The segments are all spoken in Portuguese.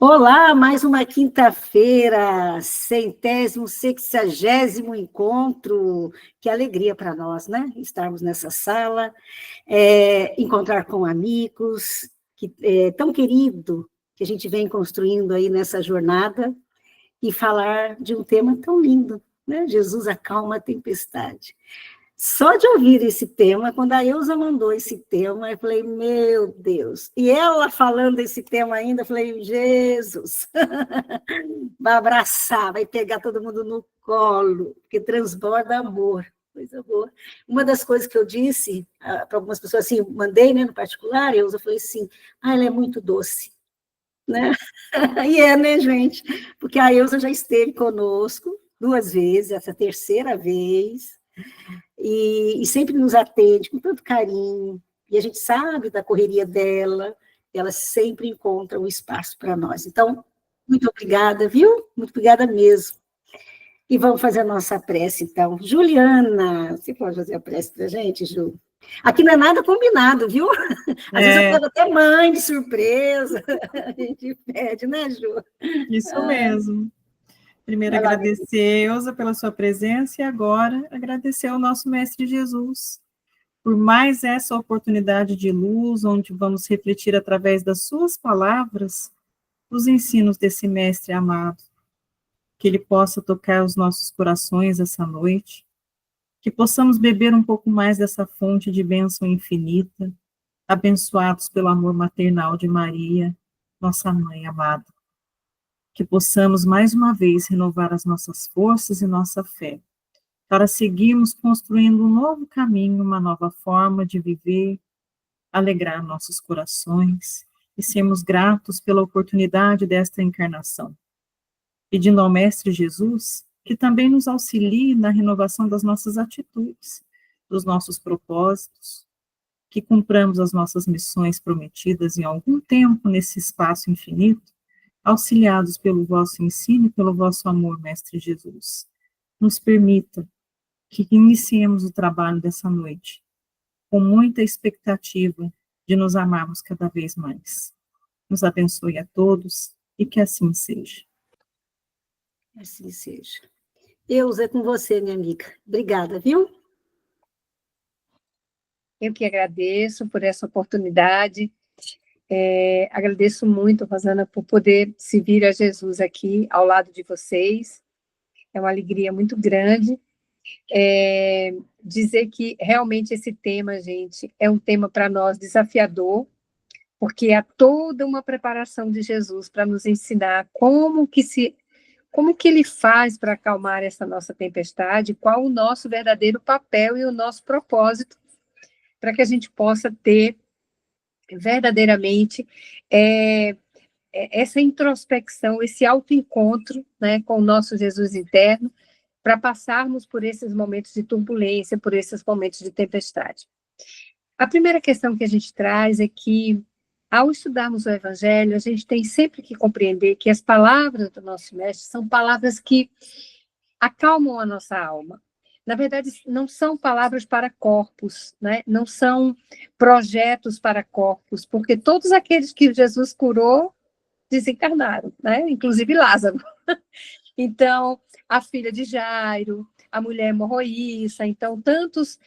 Olá, mais uma quinta-feira, 160º encontro. Que alegria para nós, né? Estarmos nessa sala, encontrar com amigos, tão querido que a gente vem construindo aí nessa jornada e falar de um tema tão lindo, né? Jesus acalma a tempestade. Só de ouvir esse tema, quando a Elza mandou esse tema, eu falei, meu Deus. E ela falando esse tema ainda, eu falei, Jesus, vai abraçar, vai pegar todo mundo no colo, porque transborda amor, coisa boa. Uma das coisas que eu disse para algumas pessoas, assim, mandei, né, no particular, eu falei assim, ela é muito doce, né? E né, gente? Porque a Elza já esteve conosco 2 vezes, essa terceira vez, e sempre nos atende com tanto carinho, e a gente sabe da correria dela, ela sempre encontra um espaço para nós. Então, muito obrigada, viu? Muito obrigada mesmo. E vamos fazer a nossa prece, então. Juliana, você pode fazer a prece para a gente, Ju? Aqui não é nada combinado, viu? Às vezes eu pego até mãe de surpresa, a gente pede, né, Ju? Isso mesmo. Primeiro, agradecer, Elza, pela sua presença, e agora agradecer ao nosso Mestre Jesus por mais essa oportunidade de luz, onde vamos refletir através das suas palavras os ensinos desse Mestre amado. Que ele possa tocar os nossos corações essa noite, que possamos beber um pouco mais dessa fonte de bênção infinita, abençoados pelo amor maternal de Maria, nossa mãe amada. Que possamos mais uma vez renovar as nossas forças e nossa fé, para seguirmos construindo um novo caminho, uma nova forma de viver, alegrar nossos corações e sermos gratos pela oportunidade desta encarnação. Pedindo ao Mestre Jesus que também nos auxilie na renovação das nossas atitudes, dos nossos propósitos, que cumpramos as nossas missões prometidas em algum tempo nesse espaço infinito, auxiliados pelo vosso ensino e pelo vosso amor, Mestre Jesus. Nos permita que iniciemos o trabalho dessa noite, com muita expectativa de nos amarmos cada vez mais. Nos abençoe a todos e que assim seja. Assim seja. Elza, é com você, minha amiga. Obrigada, viu? Eu que agradeço por essa oportunidade. Agradeço muito, Rosana, por poder servir a Jesus aqui ao lado de vocês. É uma alegria muito grande. Dizer que realmente esse tema, gente, é um tema para nós desafiador, porque há toda uma preparação de Jesus para nos ensinar como que ele faz para acalmar essa nossa tempestade, qual o nosso verdadeiro papel e o nosso propósito, para que a gente possa ter verdadeiramente essa introspecção, esse autoencontro, né, com o nosso Jesus interno, para passarmos por esses momentos de turbulência, por esses momentos de tempestade. A primeira questão que a gente traz é que, ao estudarmos o Evangelho, a gente tem sempre que compreender que as palavras do nosso Mestre são palavras que acalmam a nossa alma. Na verdade, não são palavras para corpos, né? Não são projetos para corpos, porque todos aqueles que Jesus curou desencarnaram, né? Inclusive Lázaro. Então, a filha de Jairo, a mulher hemorroíça, então, tantos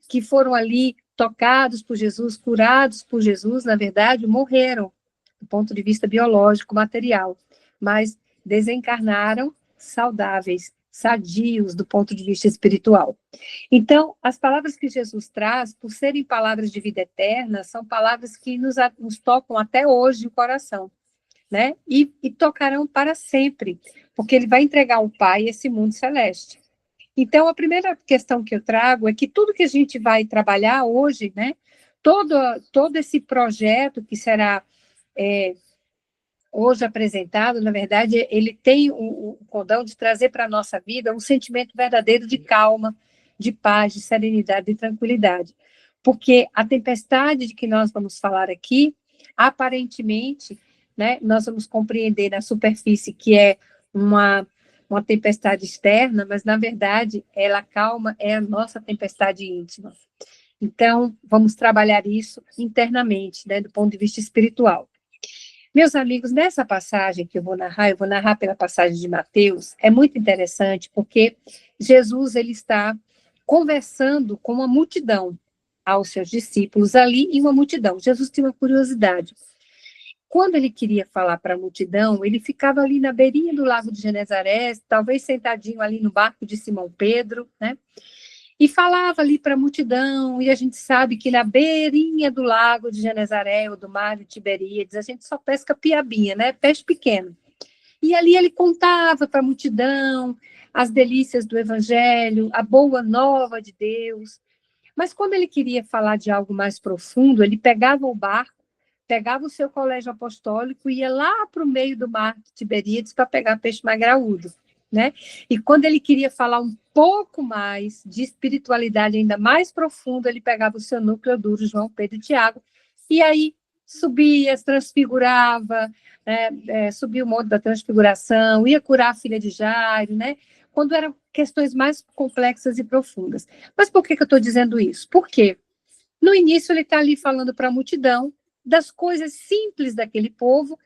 que foram ali tocados por Jesus, curados por Jesus, na verdade, morreram, do ponto de vista biológico, material, mas desencarnaram saudáveis, sadios do ponto de vista espiritual. Então, as palavras que Jesus traz, por serem palavras de vida eterna, são palavras que nos tocam até hoje o coração, né? E tocarão para sempre, porque ele vai entregar ao Pai esse mundo celeste. Então, a primeira questão que eu trago é que tudo que a gente vai trabalhar hoje, né? Todo esse projeto que será hoje apresentado, na verdade, ele tem o condão de trazer para a nossa vida um sentimento verdadeiro de calma, de paz, de serenidade, de tranquilidade. Porque a tempestade de que nós vamos falar aqui, aparentemente, né, nós vamos compreender na superfície que é uma tempestade externa, mas, na verdade, ela calma, é a nossa tempestade íntima. Então, vamos trabalhar isso internamente, né, do ponto de vista espiritual. Meus amigos, nessa passagem que eu vou narrar pela passagem de Mateus, é muito interessante, porque Jesus ele está conversando com uma multidão, aos seus discípulos ali, e uma multidão. Jesus tinha uma curiosidade. Quando ele queria falar para a multidão, ele ficava ali na beirinha do lago de Genezaré, talvez sentadinho ali no barco de Simão Pedro, né? E falava ali para a multidão, e a gente sabe que na beirinha do lago de Genezaré, ou do mar de Tiberíades, a gente só pesca piabinha, né? Peixe pequeno. E ali ele contava para a multidão as delícias do evangelho, a boa nova de Deus. Mas quando ele queria falar de algo mais profundo, ele pegava o barco, pegava o seu colégio apostólico e ia lá para o meio do mar de Tiberíades para pegar peixe mais graúdo, né? E quando ele queria falar um pouco mais de espiritualidade ainda mais profunda, ele pegava o seu núcleo duro, João, Pedro e Tiago, e aí subia, transfigurava, subia o monte da transfiguração, ia curar a filha de Jairo, né? Quando eram questões mais complexas e profundas. Mas por que eu estou dizendo isso? Porque no início ele está ali falando para a multidão das coisas simples daquele povo,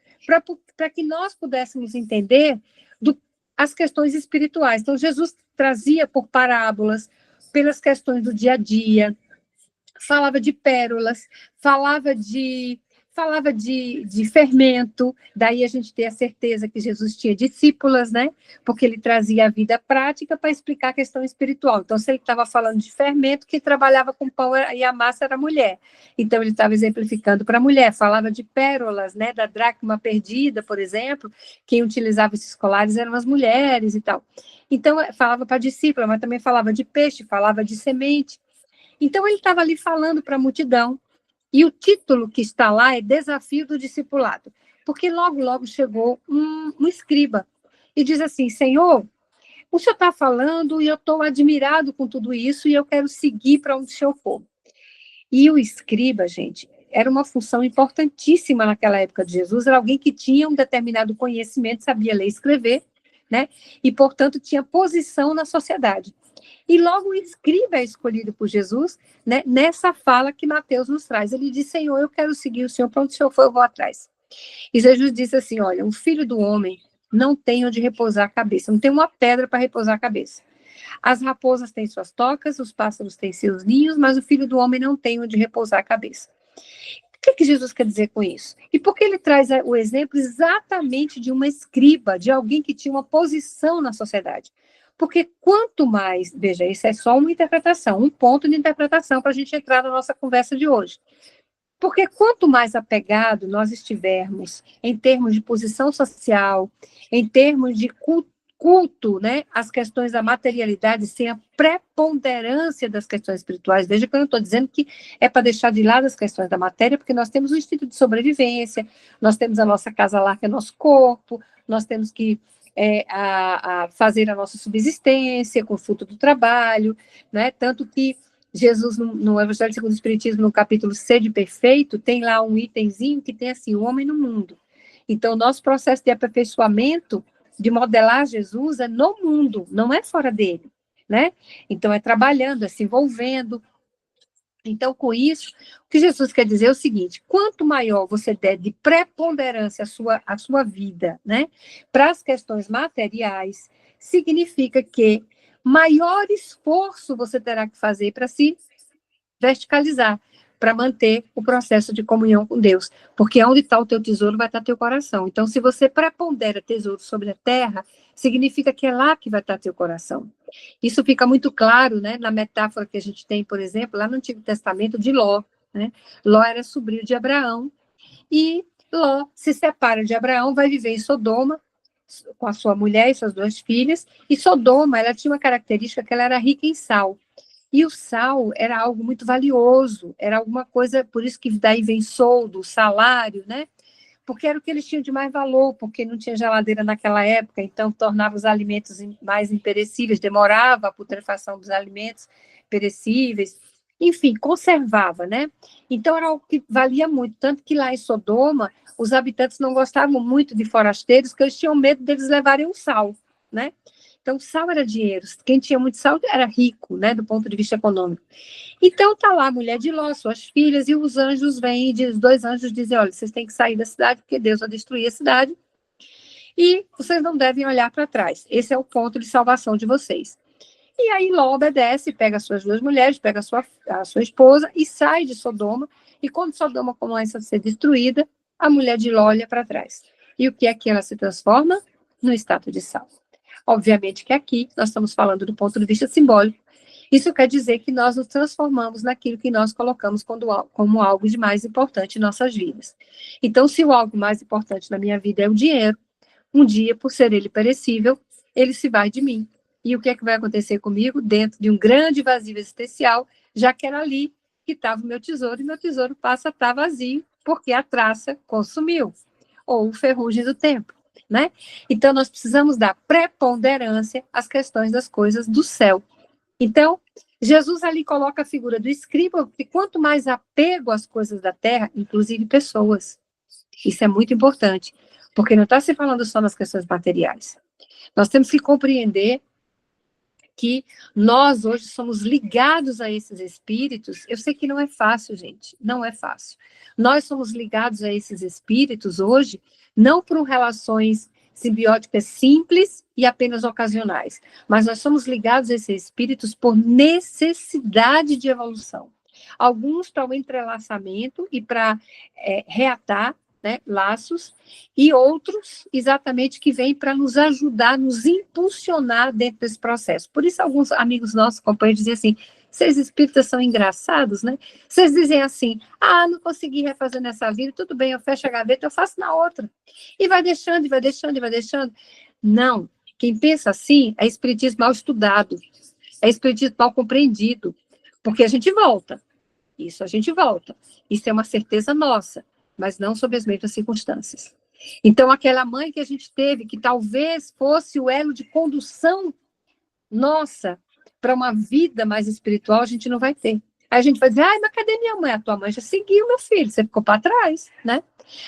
para que nós pudéssemos entender as questões espirituais. Então, Jesus trazia por parábolas, pelas questões do dia a dia, falava de pérolas, falava de fermento, daí a gente tem a certeza que Jesus tinha discípulas, né? Porque ele trazia a vida prática para explicar a questão espiritual. Então, se ele estava falando de fermento, quem trabalhava com pão e a massa era a mulher. Então, ele estava exemplificando para a mulher. Falava de pérolas, né? Da dracma perdida, por exemplo. Quem utilizava esses colares eram as mulheres e tal. Então, falava para a discípula, mas também falava de peixe, falava de semente. Então, ele estava ali falando para a multidão. E o título que está lá é Desafio do Discipulado, porque logo chegou um escriba e diz assim: Senhor, o senhor está falando e eu estou admirado com tudo isso e eu quero seguir para onde o senhor for. E o escriba, gente, era uma função importantíssima naquela época de Jesus, era alguém que tinha um determinado conhecimento, sabia ler e escrever, né? E, portanto, tinha posição na sociedade. E logo o escriba é escolhido por Jesus, né, nessa fala que Mateus nos traz. Ele diz: Senhor, eu quero seguir o Senhor, para onde o Senhor for, eu vou atrás. E Jesus disse assim: olha, o filho do homem não tem onde repousar a cabeça, não tem uma pedra para repousar a cabeça. As raposas têm suas tocas, os pássaros têm seus ninhos, mas o filho do homem não tem onde repousar a cabeça. O que Jesus quer dizer com isso? E por que ele traz o exemplo exatamente de uma escriba, de alguém que tinha uma posição na sociedade? Porque quanto mais, veja, isso é só uma interpretação, um ponto de interpretação para a gente entrar na nossa conversa de hoje. Porque quanto mais apegado nós estivermos em termos de posição social, em termos de culto, né, às questões da materialidade, sem a preponderância das questões espirituais, veja que eu não estou dizendo que é para deixar de lado as questões da matéria, porque nós temos o instinto de sobrevivência, nós temos a nossa casa lá, que é nosso corpo, nós temos que a fazer a nossa subsistência com o fruto do trabalho, né? Tanto que Jesus, no Evangelho segundo o Espiritismo, no capítulo Sede Perfeito, tem lá um itemzinho que tem assim, o homem no mundo. Então, o nosso processo de aperfeiçoamento, de modelar Jesus, é no mundo, não é fora dele, né? Então, é trabalhando, é se envolvendo. Então, com isso, o que Jesus quer dizer é o seguinte: quanto maior você der de preponderância à sua vida, né, para as questões materiais, significa que maior esforço você terá que fazer para se verticalizar, para manter o processo de comunhão com Deus. Porque onde está o teu tesouro, vai estar teu coração. Então, se você prepondera tesouro sobre a terra, significa que é lá que vai estar teu coração. Isso fica muito claro, né, na metáfora que a gente tem, por exemplo, lá no Antigo Testamento, de Ló, né? Ló era sobrinho de Abraão, e Ló se separa de Abraão, vai viver em Sodoma, com a sua mulher e suas 2 filhas, e Sodoma, ela tinha uma característica que ela era rica em sal. E o sal era algo muito valioso, era alguma coisa, por isso que daí vem soldo, salário, né? Porque era o que eles tinham de mais valor, porque não tinha geladeira naquela época, então tornava os alimentos mais imperecíveis, demorava a putrefação dos alimentos perecíveis, enfim, conservava, né? Então era algo que valia muito, tanto que lá em Sodoma, os habitantes não gostavam muito de forasteiros, porque eles tinham medo deles levarem o sal, né? Então, sal era dinheiro. Quem tinha muito sal era rico, né, do ponto de vista econômico. Então, tá lá a mulher de Ló, suas filhas, e os anjos vêm, e os 2 anjos dizem, olha, vocês têm que sair da cidade, porque Deus vai destruir a cidade, e vocês não devem olhar para trás. Esse é o ponto de salvação de vocês. E aí Ló obedece, pega as suas 2 mulheres, pega a sua esposa e sai de Sodoma. E quando Sodoma começa a ser destruída, a mulher de Ló olha para trás. E o que é que ela se transforma? No estátua de sal. Obviamente que aqui nós estamos falando do ponto de vista simbólico. Isso quer dizer que nós nos transformamos naquilo que nós colocamos como algo de mais importante em nossas vidas. Então, se o algo mais importante na minha vida é o dinheiro, um dia, por ser ele perecível, ele se vai de mim. E o que é que vai acontecer comigo? Dentro de um grande vazio existencial, já que era ali que estava o meu tesouro, e meu tesouro passa a estar vazio, porque a traça consumiu, ou o ferrugem do tempo, né? Então, nós precisamos dar preponderância às questões das coisas do céu. Então, Jesus ali coloca a figura do escriba, porque quanto mais apego às coisas da terra, inclusive pessoas, isso é muito importante, porque não está se falando só nas questões materiais. Nós temos que compreender que nós hoje somos ligados a esses espíritos. Eu sei que não é fácil, gente, não é fácil. Nós somos ligados a esses espíritos hoje, não por relações simbióticas simples e apenas ocasionais, mas nós somos ligados a esses espíritos por necessidade de evolução. Alguns para o entrelaçamento e para reatar, né, laços, e outros exatamente que vêm para nos ajudar, nos impulsionar dentro desse processo. Por isso alguns amigos nossos, companheiros, dizem assim, vocês espíritas são engraçados, né? Vocês dizem assim, não consegui refazer nessa vida, tudo bem, eu fecho a gaveta, eu faço na outra. E vai deixando, e vai deixando, e vai deixando. Não, quem pensa assim é espiritismo mal estudado, é espiritismo mal compreendido, porque a gente volta, isso a gente volta, isso é uma certeza nossa, mas não sob as mesmas circunstâncias. Então, aquela mãe que a gente teve, que talvez fosse o elo de condução nossa para uma vida mais espiritual, a gente não vai ter. Aí a gente vai dizer, mas cadê minha mãe? A tua mãe já seguiu, meu filho, você ficou para trás, né?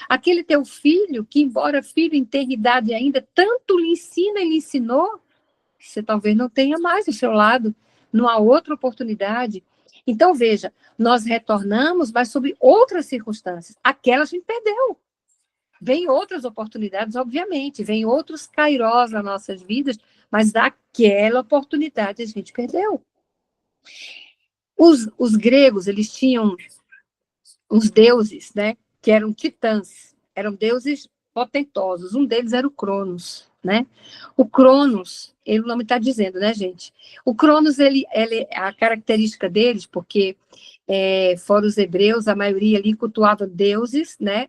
Aquele teu filho, que embora filho em ter idade ainda, tanto lhe ensina e lhe ensinou, você talvez não tenha mais do seu lado, numa outra oportunidade. Então, veja, nós retornamos, mas sob outras circunstâncias. Aquela a gente perdeu. Vem outras oportunidades, obviamente, vem outros kairós nas nossas vidas, mas daquela oportunidade a gente perdeu. Os gregos, eles tinham uns deuses, né, que eram titãs, eram deuses potentosos. Um deles era o Cronos, né? O Cronos, o nome está dizendo, né, gente? O Cronos, a característica deles, porque fora os hebreus, a maioria ali cultuava deuses, né,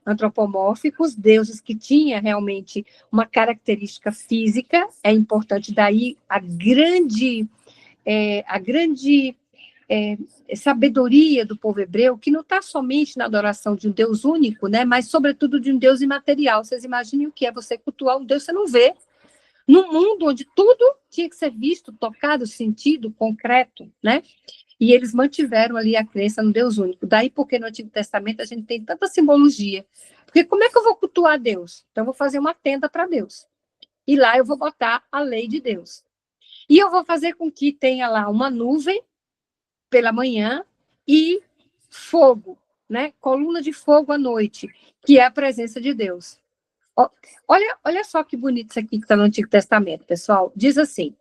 antropomórficos, deuses que tinham realmente uma característica física, é importante daí a grande sabedoria do povo hebreu, que não está somente na adoração de um Deus único, né, mas sobretudo de um Deus imaterial. Vocês imaginem o que é você cultuar um Deus que você não vê, num mundo onde tudo tinha que ser visto, tocado, sentido, concreto, né? E eles mantiveram ali a crença no Deus único. Daí porque no Antigo Testamento a gente tem tanta simbologia. Porque como é que eu vou cultuar Deus? Então eu vou fazer uma tenda para Deus. E lá eu vou botar a lei de Deus. E eu vou fazer com que tenha lá uma nuvem pela manhã e fogo, né? Coluna de fogo à noite, que é a presença de Deus. Olha só que bonito isso aqui que está no Antigo Testamento, pessoal. Diz assim,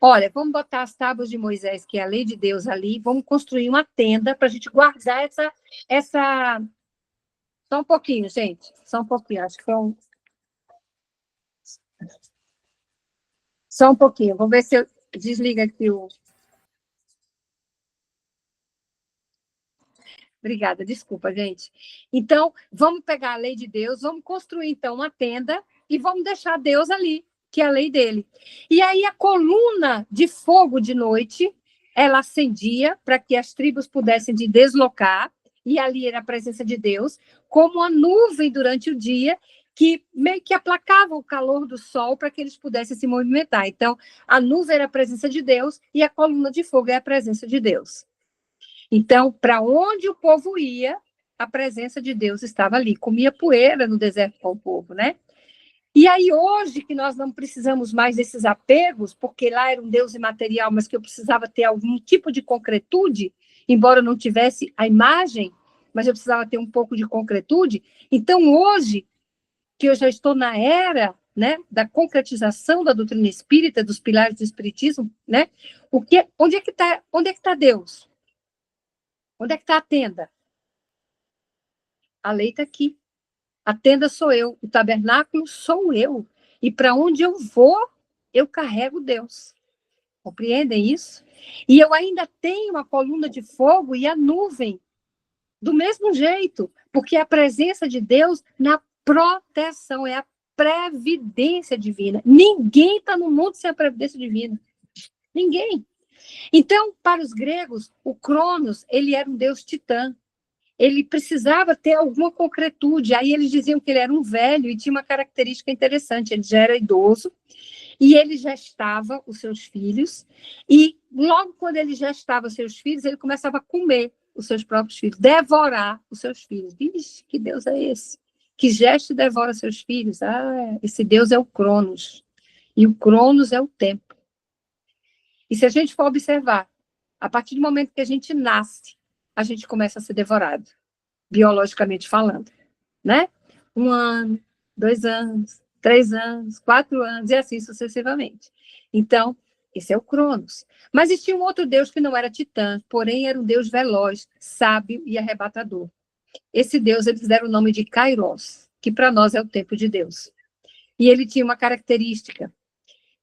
olha, vamos botar as tábuas de Moisés, que é a lei de Deus ali, vamos construir uma tenda para a gente guardar essa... Só um pouquinho, gente. Só um pouquinho, acho que foi um... Só um pouquinho. Vou ver se eu desligo aqui o... Obrigada, desculpa, gente. Então, vamos pegar a lei de Deus, vamos construir, então, uma tenda e vamos deixar Deus ali, que é a lei dele. E aí a coluna de fogo de noite, ela acendia para que as tribos pudessem se deslocar, e ali era a presença de Deus, como a nuvem durante o dia, que meio que aplacava o calor do sol para que eles pudessem se movimentar. Então, a nuvem era a presença de Deus e a coluna de fogo é a presença de Deus. Então, para onde o povo ia, a presença de Deus estava ali. Comia poeira no deserto com o povo, né? E aí, hoje, que nós não precisamos mais desses apegos, porque lá era um Deus imaterial, mas que eu precisava ter algum tipo de concretude, embora eu não tivesse a imagem, mas eu precisava ter um pouco de concretude. Então, hoje, que eu já estou na era, né, da concretização da doutrina espírita, dos pilares do espiritismo, né, onde é que está Deus? Onde é que está a tenda? A lei está aqui. A tenda sou eu, o tabernáculo sou eu. E para onde eu vou, eu carrego Deus. Compreendem isso? E eu ainda tenho a coluna de fogo e a nuvem, do mesmo jeito, porque a presença de Deus na proteção, é a previdência divina. Ninguém está no mundo sem a previdência divina. Ninguém. Então, para os gregos, o Cronos, ele era um deus titã. Ele precisava ter alguma concretude. Aí eles diziam que ele era um velho e tinha uma característica interessante. Ele já era idoso e ele gestava os seus filhos. E logo quando ele gestava os seus filhos, ele começava a comer os seus próprios filhos, devorar os seus filhos. Ixi, que Deus é esse? Que gesta e devora seus filhos? Ah, esse Deus é o Cronos. E o Cronos é o tempo. E se a gente for observar, a partir do momento que a gente nasce, a gente começa a ser devorado, biologicamente falando, né? 1 ano, 2 anos, 3 anos, 4 anos, e assim sucessivamente. Então, esse é o Cronos. Mas existia um outro deus que não era titã, porém era um deus veloz, sábio e arrebatador. Esse deus, eles deram o nome de Kairos, que para nós é o tempo de Deus. E ele tinha uma característica.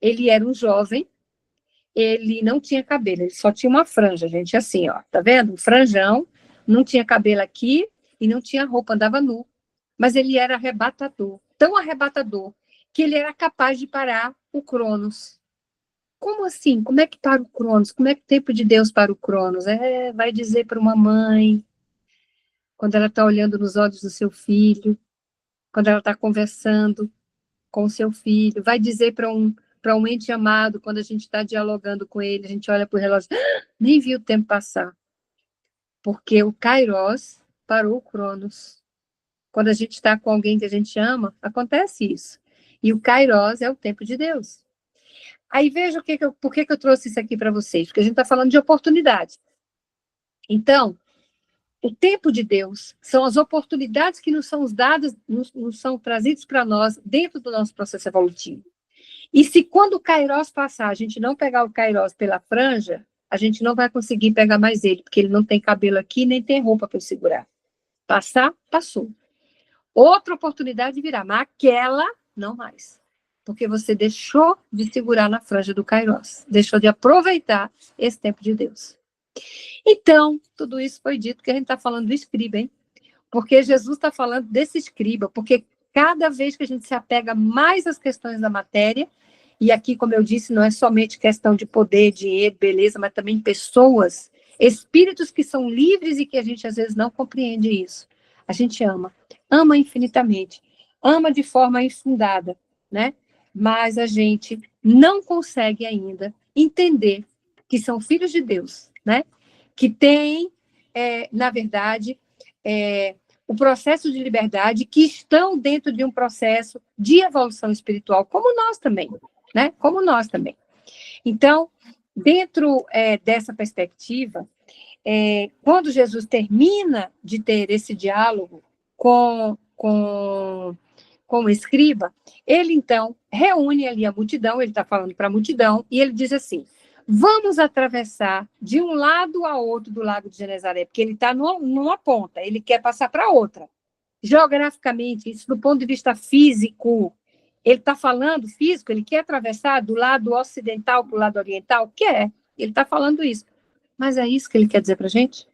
Ele era um jovem, ele não tinha cabelo, ele só tinha uma franja, gente, assim, ó, tá vendo? Um franjão, não tinha cabelo aqui e não tinha roupa, andava nu. Mas ele era arrebatador, tão arrebatador, que ele era capaz de parar o Cronos. Como assim? Como é que para o Cronos? Como é que o tempo de Deus para o Cronos? Vai dizer para uma mãe, quando ela está olhando nos olhos do seu filho, quando ela está conversando com o seu filho, vai dizer para um ente amado, quando a gente está dialogando com ele, a gente olha para o relógio, nem viu o tempo passar. Porque o Kairos parou o Cronos. Quando a gente está com alguém que a gente ama, acontece isso. E o Kairos é o tempo de Deus. Aí veja por que eu trouxe isso aqui para vocês, porque a gente está falando de oportunidade. Então, o tempo de Deus são as oportunidades que nos são dadas, nos são trazidas para nós dentro do nosso processo evolutivo. E se quando o Kairos passar, a gente não pegar o Kairos pela franja, a gente não vai conseguir pegar mais ele, porque ele não tem cabelo aqui, nem tem roupa para segurar. Passar, passou. Outra oportunidade virá, mas aquela, não mais. Porque você deixou de segurar na franja do Kairos, deixou de aproveitar esse tempo de Deus. Então, tudo isso foi dito que a gente está falando do escriba, hein? Porque Jesus está falando desse escriba, porque cada vez que a gente se apega mais às questões da matéria, e aqui, como eu disse, não é somente questão de poder, dinheiro, beleza, mas também pessoas, espíritos que são livres e que a gente às vezes não compreende isso. A gente ama infinitamente, ama de forma infundada, né? Mas a gente não consegue ainda entender que são filhos de Deus, né? Que têm, na verdade, o processo de liberdade, que estão dentro de um processo de evolução espiritual, como nós também, né? Como nós também. Então, dentro dessa perspectiva, quando Jesus termina de ter esse diálogo com o escriba, ele, então, reúne ali a multidão, ele está falando para a multidão, e ele diz assim, vamos atravessar de um lado a outro do Lago de Genezaré, porque ele está numa ponta, ele quer passar para outra. Geograficamente, isso do ponto de vista físico, ele está falando físico, ele quer atravessar do lado ocidental para o lado oriental? Quer, ele está falando isso. Mas é isso que ele quer dizer para a gente?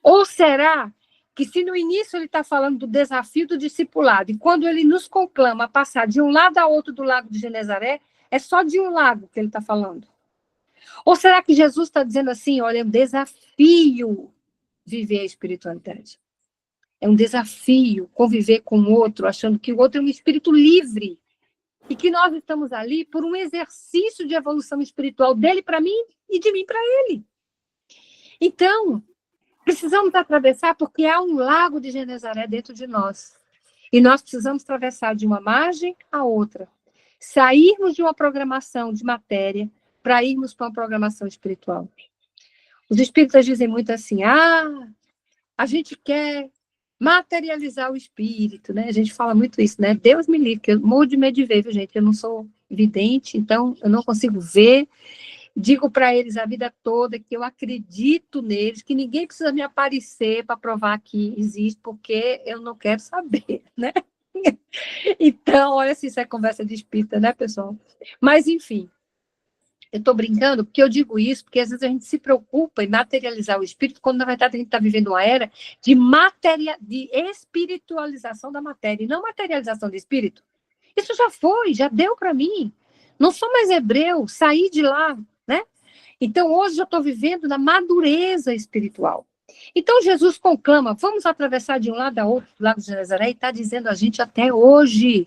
Ou será que se no início ele está falando do desafio do discipulado, e quando ele nos conclama a passar de um lado a outro do Lago de Genezaré, é só de um lago que ele está falando? Ou será que Jesus está dizendo assim, olha, é um desafio viver a espiritualidade. É um desafio conviver com o outro, achando que o outro é um espírito livre, e que nós estamos ali por um exercício de evolução espiritual dele para mim e de mim para ele. Então, precisamos atravessar porque há um lago de Genezaré dentro de nós. E nós precisamos atravessar de uma margem à outra. Sairmos de uma programação de matéria para irmos para uma programação espiritual. Os espíritas dizem muito assim, a gente quer materializar o espírito, né? A gente fala muito isso, né? Deus me livre, que eu morro de medo de ver, viu, gente? Eu não sou vidente, então eu não consigo ver. Digo para eles a vida toda que eu acredito neles, que ninguém precisa me aparecer para provar que existe, porque eu não quero saber, né? Então, olha se isso é conversa de espírita, né, pessoal? Mas, enfim, eu estou brincando porque eu digo isso, porque às vezes a gente se preocupa em materializar o espírito, quando na verdade a gente está vivendo uma era de espiritualização da matéria, e não materialização do espírito. Isso já foi, já deu para mim. Não sou mais hebreu, saí de lá, né? Então, hoje eu estou vivendo na madureza espiritual. Então, Jesus conclama, vamos atravessar de um lado a outro do Lago de Genezaré, e está dizendo a gente até hoje.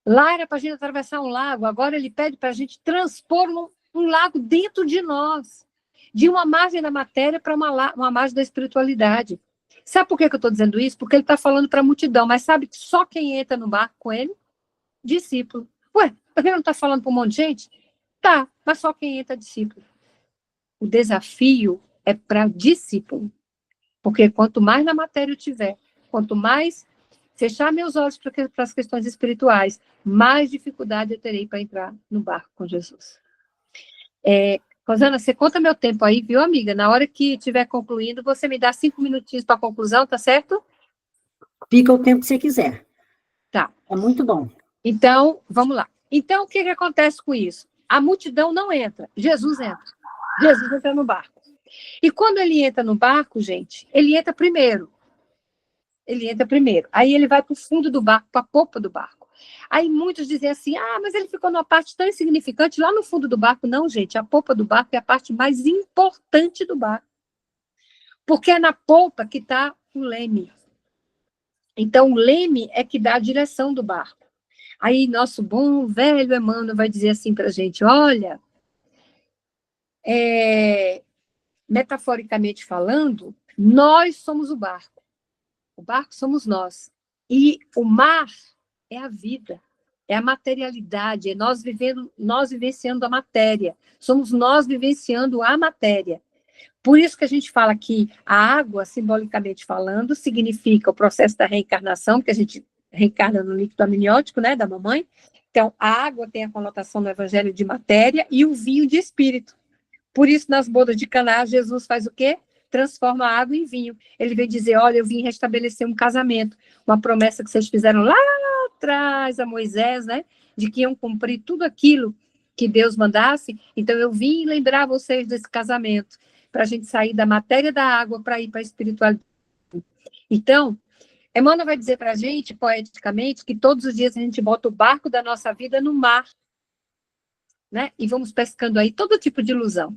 Lá era para a gente atravessar um lago, agora ele pede para a gente transpor um lago dentro de nós, de uma margem da matéria para uma margem da espiritualidade. Sabe por que eu estou dizendo isso? Porque ele está falando para a multidão, mas sabe que só quem entra no barco com ele? Discípulo. Ué, ele não está falando para um monte de gente? Tá, mas só quem entra é discípulo. O desafio é para discípulo. Porque quanto mais na matéria eu tiver, quanto mais fechar meus olhos para as questões espirituais, mais dificuldade eu terei para entrar no barco com Jesus. Rosana, você conta meu tempo aí, viu, amiga? Na hora que estiver concluindo, você me dá 5 minutinhos para a conclusão, tá certo? Fica o tempo que você quiser. Tá. É muito bom. Então, vamos lá. Então, o que acontece com isso? A multidão não entra, Jesus entra. Jesus entra no barco. E quando ele entra no barco, gente, ele entra primeiro. Aí ele vai para o fundo do barco, para a popa do barco. Aí muitos dizem assim, mas ele ficou numa parte tão insignificante lá no fundo do barco. Não, gente, a popa do barco é a parte mais importante do barco. Porque é na popa que está o leme. Então, o leme é que dá a direção do barco. Aí nosso bom velho Emmanuel vai dizer assim para a gente, olha, metaforicamente falando, nós somos o barco somos nós, e o mar é a vida, é a materialidade, é nós vivenciando a matéria, somos nós vivenciando a matéria. Por isso que a gente fala que a água, simbolicamente falando, significa o processo da reencarnação, que a gente reencarna no líquido amniótico, né, da mamãe. Então, a água tem a conotação do evangelho de matéria e o vinho de espírito. Por isso, nas bodas de Caná, Jesus faz o quê? Transforma a água em vinho. Ele vem dizer, olha, eu vim restabelecer um casamento, uma promessa que vocês fizeram lá atrás a Moisés, né, de que iam cumprir tudo aquilo que Deus mandasse. Então, eu vim lembrar vocês desse casamento, para a gente sair da matéria da água para ir para a espiritualidade. Então, Emmanuel vai dizer para a gente, poeticamente, que todos os dias a gente bota o barco da nossa vida no mar, né? E vamos pescando aí todo tipo de ilusão.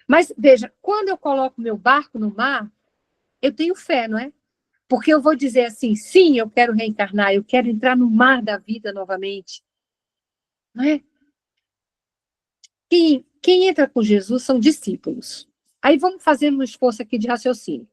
Mas, veja, quando eu coloco meu barco no mar, eu tenho fé, não é? Porque eu vou dizer assim, sim, eu quero reencarnar, eu quero entrar no mar da vida novamente. Não é? Quem entra com Jesus são discípulos. Aí vamos fazer um esforço aqui de raciocínio.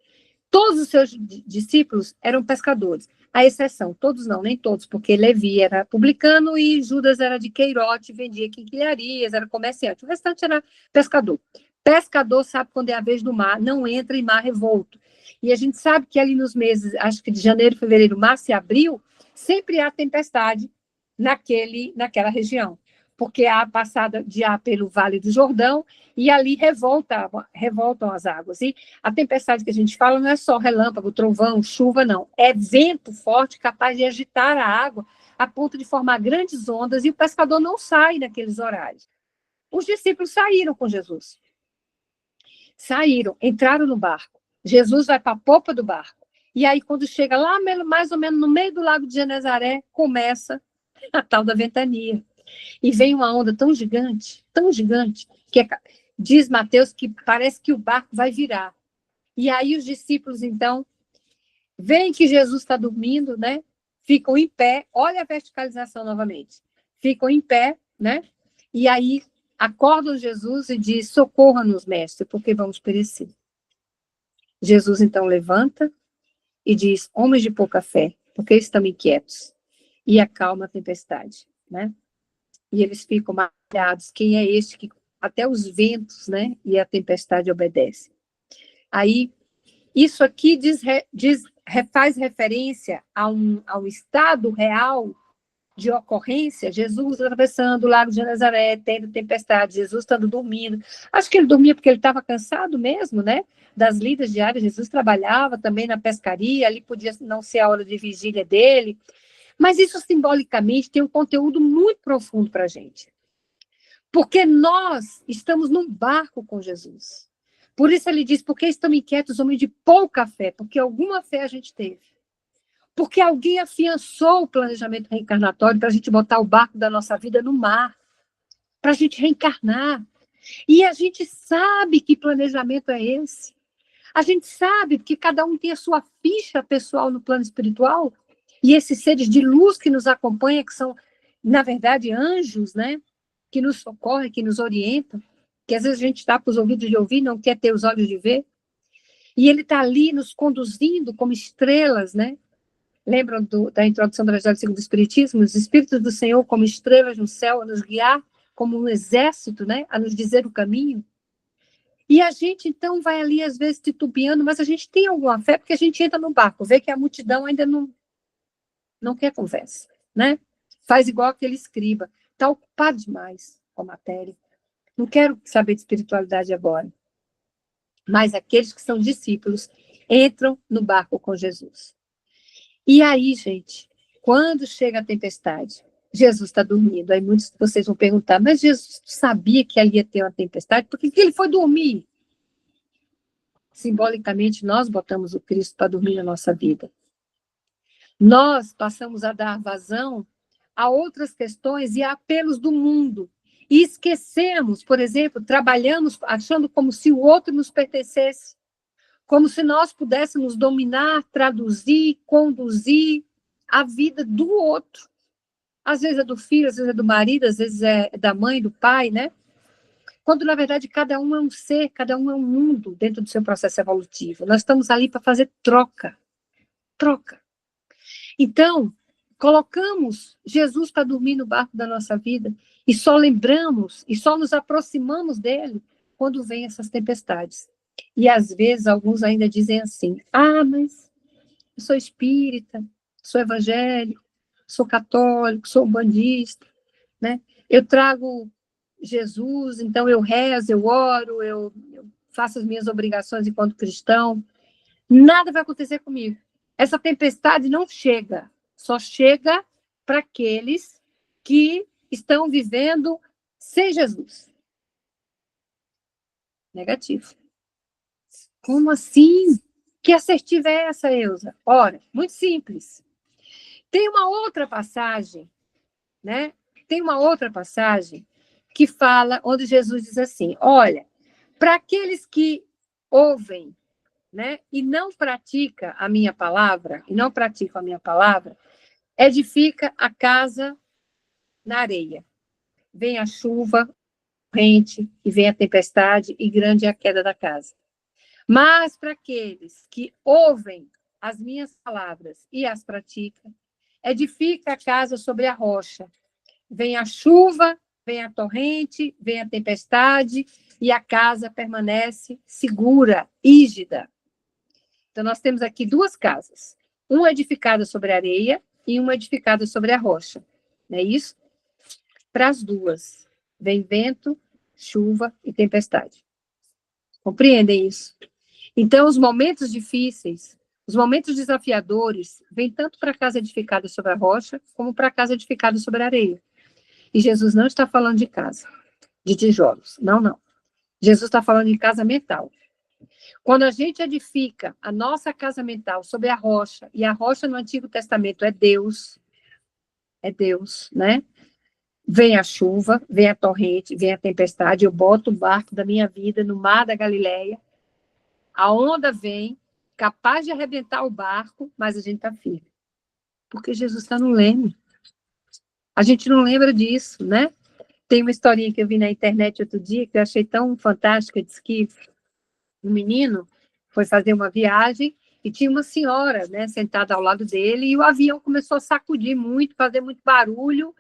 Todos os seus discípulos eram pescadores, à exceção, todos não, nem todos, porque Levi era publicano e Judas era de Queirote, vendia quinquilharias, era comerciante. O restante era pescador. Pescador sabe quando é a vez do mar, não entra em mar revolto. E a gente sabe que ali nos meses, acho que de janeiro, fevereiro, março e abril, sempre há tempestade naquela região. Porque há a passada de ar pelo Vale do Jordão e ali revoltam as águas. E a tempestade que a gente fala não é só relâmpago, trovão, chuva, não. É vento forte capaz de agitar a água a ponto de formar grandes ondas e o pescador não sai naqueles horários. Os discípulos saíram com Jesus. Saíram, entraram no barco. Jesus vai para a popa do barco. E aí, quando chega lá, mais ou menos no meio do Lago de Genezaré, começa a tal da ventania. E vem uma onda tão gigante, que diz Mateus que parece que o barco vai virar. E aí os discípulos, então, veem que Jesus está dormindo, né? Ficam em pé, olha a verticalização novamente. Ficam em pé, né? E aí acordam Jesus e diz, socorra-nos, mestre, porque vamos perecer. Jesus, então, levanta e diz, homens de pouca fé, porque estão inquietos. E acalma a tempestade, né? E eles ficam maravilhados. Quem é este que até os ventos, né? E a tempestade obedece. Aí, isso aqui faz referência a um estado real de ocorrência. Jesus atravessando o Lago de Nazaré, tendo tempestade, Jesus estando dormindo. Acho que ele dormia porque ele estava cansado mesmo, né? Das lidas diárias. Jesus trabalhava também na pescaria, ali podia não ser a hora de vigília dele. Mas isso simbolicamente tem um conteúdo muito profundo para a gente. Porque nós estamos num barco com Jesus. Por isso ele diz, porque estão inquietos, homens de pouca fé, porque alguma fé a gente teve. Porque alguém afiançou o planejamento reencarnatório para a gente botar o barco da nossa vida no mar, para a gente reencarnar. E a gente sabe que planejamento é esse. A gente sabe que cada um tem a sua ficha pessoal no plano espiritual, e esses seres de luz que nos acompanham, que são, na verdade, anjos, né? Que nos socorrem, que nos orientam, que às vezes a gente está com os ouvidos de ouvir, não quer ter os olhos de ver. E ele está ali nos conduzindo como estrelas, né? Lembram da introdução do Evangelho segundo o Espiritismo? Os Espíritos do Senhor como estrelas no céu, a nos guiar como um exército, né? A nos dizer o caminho. E a gente, então, vai ali, às vezes, titubeando, mas a gente tem alguma fé, porque a gente entra no barco, vê que a multidão ainda não quer conversa, né? Faz igual aquele escriba, está ocupado demais com a matéria. Não quero saber de espiritualidade agora. Mas aqueles que são discípulos entram no barco com Jesus. E aí, gente, quando chega a tempestade, Jesus está dormindo. Aí muitos de vocês vão perguntar, mas Jesus sabia que ali ia ter uma tempestade? Por que ele foi dormir? Simbolicamente, nós botamos o Cristo para dormir na nossa vida. Nós passamos a dar vazão a outras questões e a apelos do mundo. E esquecemos, por exemplo, trabalhamos achando como se o outro nos pertencesse, como se nós pudéssemos dominar, traduzir, conduzir a vida do outro. Às vezes é do filho, às vezes é do marido, às vezes é da mãe, do pai, né? Quando, na verdade, cada um é um ser, cada um é um mundo dentro do seu processo evolutivo. Nós estamos ali para fazer troca. Troca. Então, colocamos Jesus para dormir no barco da nossa vida e só lembramos e só nos aproximamos dele quando vem essas tempestades. E, às vezes, alguns ainda dizem assim, mas eu sou espírita, sou evangélico, sou católico, sou umbandista, né? Eu trago Jesus, então eu rezo, eu oro, eu faço as minhas obrigações enquanto cristão. Nada vai acontecer comigo. Essa tempestade não chega, só chega para aqueles que estão vivendo sem Jesus. Negativo. Como assim? Que assertiva é essa, Elza? Ora, muito simples. Tem uma outra passagem, né? Tem uma outra passagem que fala, onde Jesus diz assim, olha, para aqueles que ouvem, né, e não praticam a minha palavra, edifica a casa na areia. Vem a chuva, corrente, e vem a tempestade, e grande é a queda da casa. Mas para aqueles que ouvem as minhas palavras e as praticam, edifica a casa sobre a rocha. Vem a chuva, vem a torrente, vem a tempestade, e a casa permanece segura, rígida. Então, nós temos aqui duas casas. Uma edificada sobre a areia e uma edificada sobre a rocha. Não é isso? Para as duas, vem vento, chuva e tempestade. Compreendem isso? Então, os momentos difíceis, os momentos desafiadores, vêm tanto para a casa edificada sobre a rocha, como para a casa edificada sobre a areia. E Jesus não está falando de casa, de tijolos. Não, não. Jesus está falando de casa mental. Quando a gente edifica a nossa casa mental sobre a rocha, e a rocha no Antigo Testamento é Deus, né? Vem a chuva, vem a torrente, vem a tempestade, eu boto o barco da minha vida no mar da Galileia, a onda vem, capaz de arrebentar o barco, mas a gente está firme. Porque Jesus está no leme. A gente não lembra disso, né? Tem uma historinha que eu vi na internet outro dia, que eu achei tão fantástica, diz que um menino foi fazer uma viagem e tinha uma senhora, né, sentada ao lado dele, e o avião começou a sacudir muito, fazer muito barulho,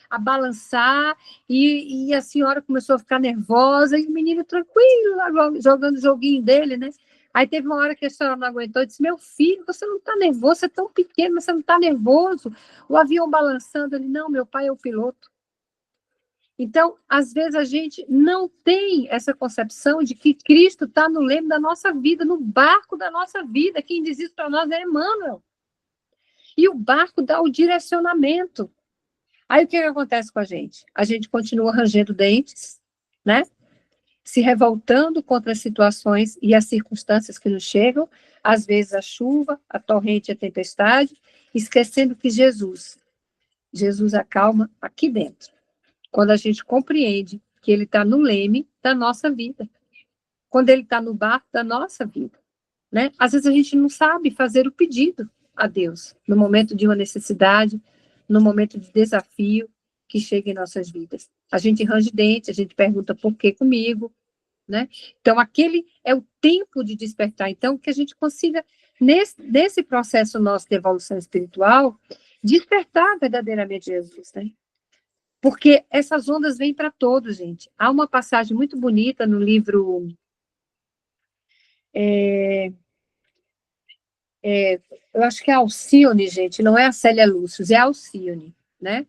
a balançar, e a senhora começou a ficar nervosa, e o menino tranquilo, lá, jogando o joguinho dele, né? Aí teve uma hora que a senhora não aguentou e disse, meu filho, você não está nervoso, você é tão pequeno, mas você não está nervoso? O avião balançando, ele, não, meu pai é o piloto. Então, às vezes a gente não tem essa concepção de que Cristo está no leme da nossa vida, no barco da nossa vida. Quem diz isso para nós é Emmanuel. E o barco dá o direcionamento. Aí o que acontece com a gente? A gente continua rangendo dentes, né? Se revoltando contra as situações e as circunstâncias que nos chegam, às vezes a chuva, a torrente, a tempestade, esquecendo que Jesus acalma aqui dentro. Quando a gente compreende que ele está no leme da nossa vida, quando ele está no barco da nossa vida, né? Às vezes a gente não sabe fazer o pedido a Deus, no momento de uma necessidade, no momento de desafio que chega em nossas vidas. A gente range dente, a gente pergunta por que comigo, né? Então, aquele é o tempo de despertar. Então, que a gente consiga, nesse processo nosso de evolução espiritual, despertar verdadeiramente Jesus, né? Porque essas ondas vêm para todos, gente. Há uma passagem muito bonita no livro... eu acho que é Alcione, gente, não é a Célia Lúcius, é a Alcione, né?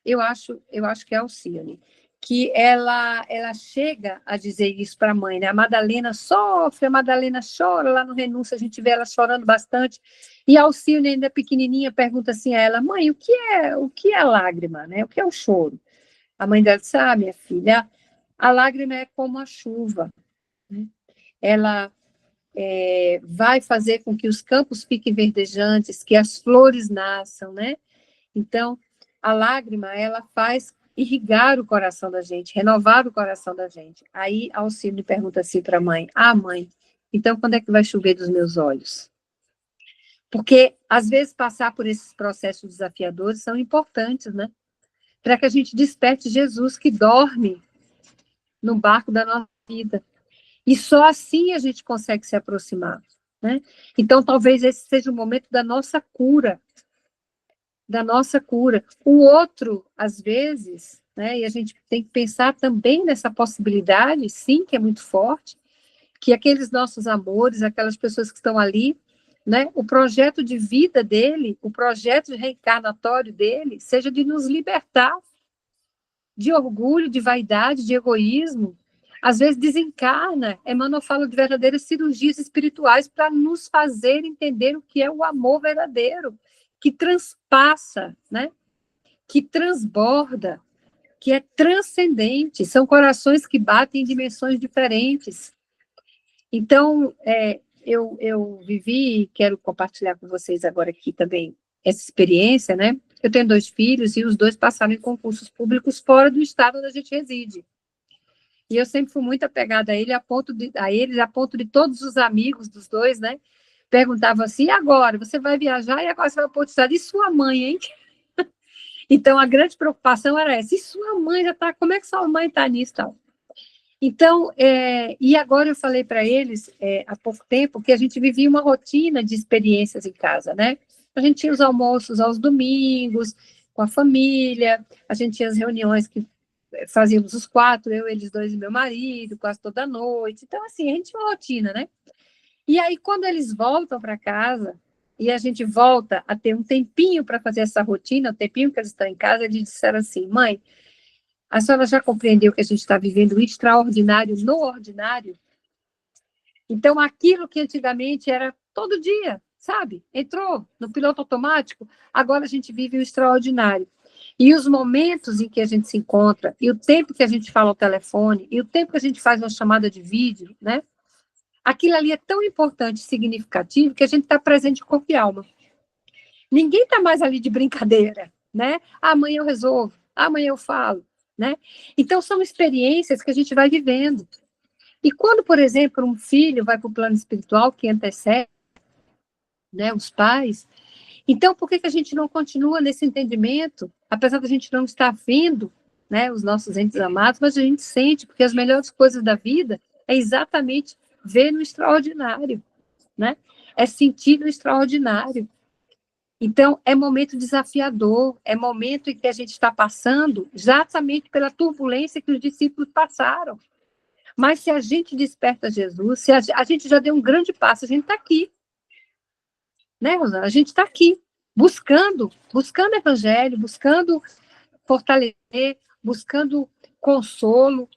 Eu acho que é a Alcione, que ela chega a dizer isso para a mãe, né? A Madalena sofre, a Madalena chora, lá no Renúncia a gente vê ela chorando bastante, e a Alcione, ainda pequenininha, pergunta assim a ela, mãe, o que é lágrima, né? O que é o choro? A mãe dela disse, minha filha, a lágrima é como a chuva, né? Ela vai fazer com que os campos fiquem verdejantes, que as flores nasçam, né? Então, a lágrima, ela faz irrigar o coração da gente, renovar o coração da gente. Aí, Alcine pergunta assim para a mãe, mãe, então quando é que vai chover dos meus olhos? Porque, às vezes, passar por esses processos desafiadores são importantes, né? Para que a gente desperte Jesus que dorme no barco da nossa vida. E só assim a gente consegue se aproximar, né? Então, talvez esse seja o momento da nossa cura, O outro, às vezes, né, e a gente tem que pensar também nessa possibilidade, sim, que é muito forte, que aqueles nossos amores, aquelas pessoas que estão ali, né, o projeto de vida dele, o projeto reencarnatório dele, seja de nos libertar de orgulho, de vaidade, de egoísmo. Às vezes desencarna. Emmanuel fala de verdadeiras cirurgias espirituais para nos fazer entender o que é o amor verdadeiro, que transpassa, né? Que transborda, que é transcendente. São corações que batem em dimensões diferentes. Então, eu vivi e quero compartilhar com vocês agora aqui também essa experiência, né? Eu tenho 2 filhos e os 2 passaram em concursos públicos fora do estado onde a gente reside. E eu sempre fui muito apegada a eles, a ponto de todos os amigos dos 2, né? Perguntavam assim, e agora? Você vai viajar e agora você vai para outro estado? E sua mãe, hein? Então, a grande preocupação era essa. E sua mãe já está... Como é que sua mãe está nisso? Tal? Então, e agora eu falei para eles, há pouco tempo, que a gente vivia uma rotina de experiências em casa, né? A gente tinha os almoços aos domingos, com a família, a gente tinha as reuniões que fazíamos os 4, eu, eles 2 e meu marido, quase toda noite. Então, assim, a gente tinha uma rotina, né? E aí, quando eles voltam para casa, e a gente volta a ter um tempinho para fazer essa rotina, o tempinho que eles estão em casa, eles disseram assim, mãe, a senhora já compreendeu que a gente está vivendo o extraordinário no ordinário? Então, aquilo que antigamente era todo dia, sabe? Entrou no piloto automático, agora a gente vive o extraordinário. E os momentos em que a gente se encontra, e o tempo que a gente fala ao telefone, e o tempo que a gente faz uma chamada de vídeo, né? Aquilo ali é tão importante e significativo que a gente está presente de corpo e alma. Ninguém está mais ali de brincadeira, né? Amanhã eu resolvo, amanhã eu falo, né? Então, são experiências que a gente vai vivendo. E quando, por exemplo, um filho vai para o plano espiritual, que antecede, né, os pais, então, por que a gente não continua nesse entendimento, apesar da gente não estar vendo, né, os nossos entes amados, mas a gente sente, porque as melhores coisas da vida é exatamente ver no extraordinário, né? é sentido extraordinário. Então, é momento desafiador, é momento em que a gente está passando exatamente pela turbulência que os discípulos passaram. Mas se a gente desperta Jesus, se a gente já deu um grande passo, a gente está aqui. Né, Rosana? A gente está aqui, buscando evangelho, buscando fortalecer, buscando consolo,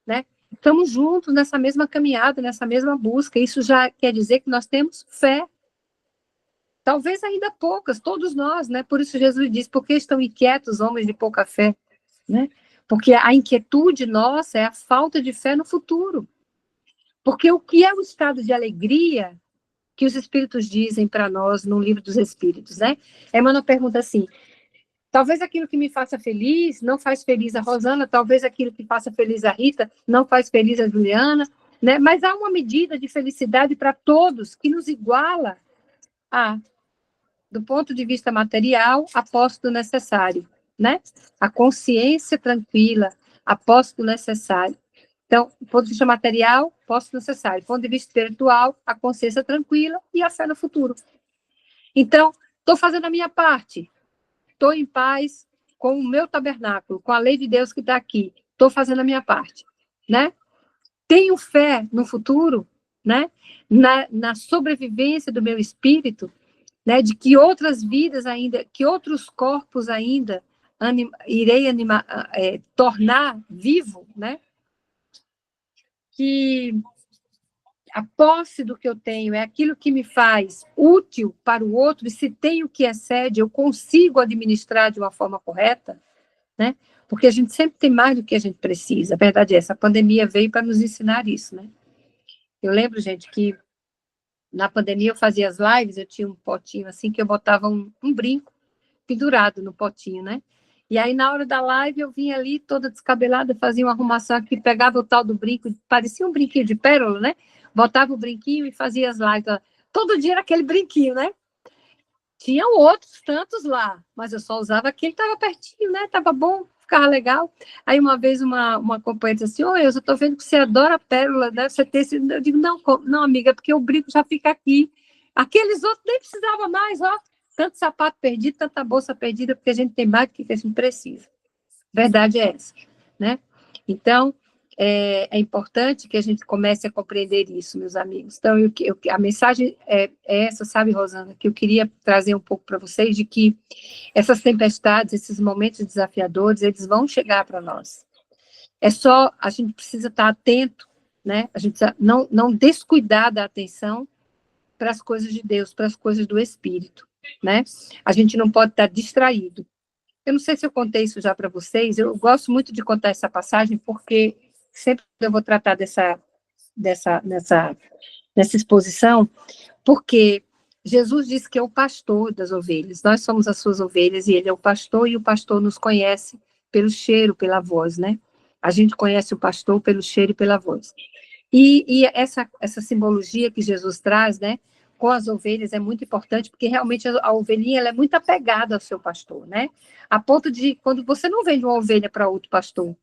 né? Estamos juntos nessa mesma caminhada, nessa mesma busca. Isso já quer dizer que nós temos fé. Talvez ainda poucas, todos nós, né? Por isso Jesus diz, por que estão inquietos, homens de pouca fé? Né? Porque a inquietude nossa é a falta de fé no futuro. Porque o que é o estado de alegria que os Espíritos dizem para nós no Livro dos Espíritos, né? Emmanuel pergunta assim, talvez aquilo que me faça feliz não faz feliz a Rosana, talvez aquilo que faça feliz a Rita não faz feliz a Juliana, né? Mas há uma medida de felicidade para todos que nos iguala do ponto de vista material, a posse do necessário, né? A consciência tranquila, a posse do necessário. Então, do ponto de vista material, posse do necessário. Do ponto de vista espiritual, a consciência tranquila e a fé no futuro. Então, estou fazendo a minha parte. Estou em paz com o meu tabernáculo, com a lei de Deus que está aqui. Estou fazendo a minha parte, né? Tenho fé no futuro, né? Na sobrevivência do meu espírito, né, de que outras vidas ainda, que outros corpos ainda irei tornar vivo, né? Que a posse do que eu tenho é aquilo que me faz útil para o outro, e se tenho que excede, eu consigo administrar de uma forma correta, né? Porque a gente sempre tem mais do que a gente precisa. A verdade é essa, a pandemia veio para nos ensinar isso, né? Eu lembro, gente, que na pandemia eu fazia as lives, eu tinha um potinho assim, que eu botava um brinco pendurado no potinho, né? E aí, na hora da live, eu vinha ali toda descabelada, fazia uma arrumação aqui, pegava o tal do brinco, parecia um brinquinho de pérola, né? Botava o brinquinho e fazia as lives. Todo dia era aquele brinquinho, né? Tinham outros tantos lá, mas eu só usava aquele que estava pertinho, né? Tava bom, ficava legal. Aí, uma vez, uma companheira disse assim, eu estou vendo que você adora pérola, deve você ter esse... Eu digo, não, amiga, porque o brinco já fica aqui. Aqueles outros nem precisava mais, ó. Tanto sapato perdido, tanta bolsa perdida, porque a gente tem mais do que a gente precisa. Verdade é essa, né? Então, é importante que a gente comece a compreender isso, meus amigos. Então, a mensagem é essa, sabe, Rosana, que eu queria trazer um pouco para vocês, de que essas tempestades, esses momentos desafiadores, eles vão chegar para nós. É só, a gente precisa estar atento, né? A gente precisa não descuidar da atenção para as coisas de Deus, para as coisas do Espírito, né? A gente não pode estar distraído. Eu não sei se eu contei isso já para vocês, eu gosto muito de contar essa passagem, porque sempre eu vou tratar nessa exposição, porque Jesus disse que é o pastor das ovelhas, nós somos as suas ovelhas, e ele é o pastor, e o pastor nos conhece pelo cheiro, pela voz, né? A gente conhece o pastor pelo cheiro e pela voz. E essa simbologia que Jesus traz, né, com as ovelhas é muito importante, porque realmente a ovelhinha ela é muito apegada ao seu pastor, né? A ponto de, quando você não vende uma ovelha para outro pastor,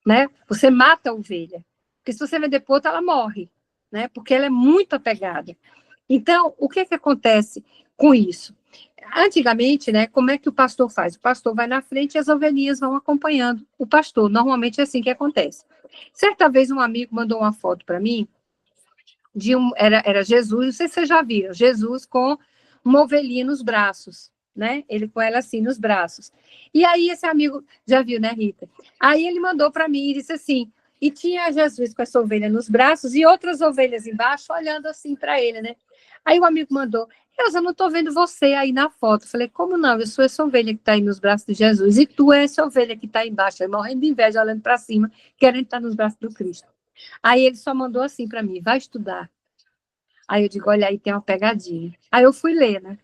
né, você mata a ovelha. Porque se você vender para outra, ela morre, né? Porque ela é muito apegada. Então, o que acontece com isso? Antigamente, né, como é que o pastor faz? O pastor vai na frente e as ovelhinhas vão acompanhando o pastor. Normalmente é assim que acontece. Certa vez um amigo mandou uma foto para mim, era Jesus, não sei se vocês já viram, Jesus com uma ovelhinha nos braços, né? Ele com ela assim nos braços. E aí esse amigo, já viu, né, Rita? Aí ele mandou para mim e disse assim, e tinha Jesus com essa ovelha nos braços e outras ovelhas embaixo olhando assim para ele, né? Aí o amigo mandou, eu não estou vendo você aí na foto. Eu falei, como não? Eu sou essa ovelha que está aí nos braços de Jesus, e tu é essa ovelha que está embaixo, morrendo de inveja, olhando para cima, querendo estar nos braços do Cristo. Aí ele só mandou assim para mim, vai estudar. Aí eu digo, olha, aí tem uma pegadinha. Aí eu fui ler, né?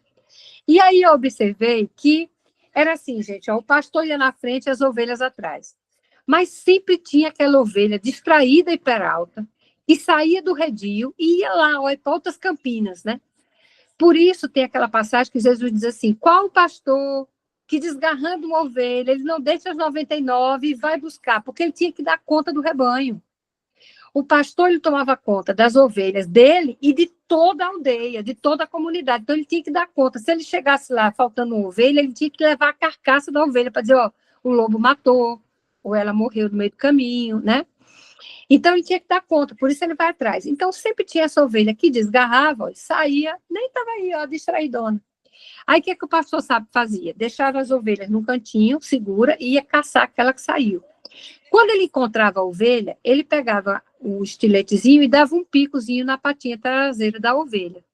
E aí eu observei que era assim, gente, ó, o pastor ia na frente e as ovelhas atrás. Mas sempre tinha aquela ovelha distraída e peralta, que saía do redil e ia lá, ó, para outras campinas, né? Por isso tem aquela passagem que Jesus diz assim, qual pastor que desgarrando uma ovelha, ele não deixa as 99 e vai buscar, porque ele tinha que dar conta do rebanho. O pastor, ele tomava conta das ovelhas dele e de toda a aldeia, de toda a comunidade. Então, ele tinha que dar conta. Se ele chegasse lá faltando uma ovelha, ele tinha que levar a carcaça da ovelha para dizer, ó, o lobo matou, ou ela morreu no meio do caminho, né? Então, ele tinha que dar conta, por isso ele vai atrás. Então, sempre tinha essa ovelha que desgarrava, ó, saía, nem estava aí, ó, distraidona. Aí, o que o pastor Sábio fazia? Deixava as ovelhas num cantinho, segura, e ia caçar aquela que saiu. Quando ele encontrava a ovelha, ele pegava o estiletezinho e dava um picozinho na patinha traseira da ovelha.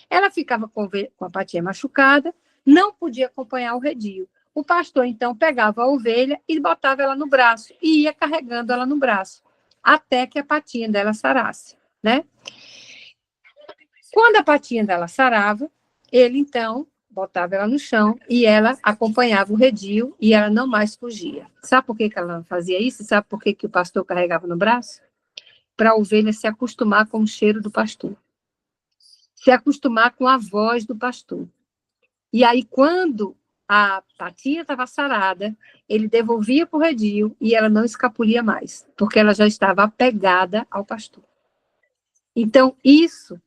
Ela ficava com a patinha machucada, não podia acompanhar o redil. O pastor, então, pegava a ovelha e botava ela no braço, e ia carregando ela no braço, até que a patinha dela sarasse, né? Quando a patinha dela sarava, ele, então, botava ela no chão e ela acompanhava o redil e ela não mais fugia. Sabe por que ela fazia isso? Sabe por que o pastor carregava no braço? Para a ovelha se acostumar com o cheiro do pastor, se acostumar com a voz do pastor. E aí, quando a patinha estava sarada, ele devolvia para o redil e ela não escapulia mais, porque ela já estava apegada ao pastor. Então, isso,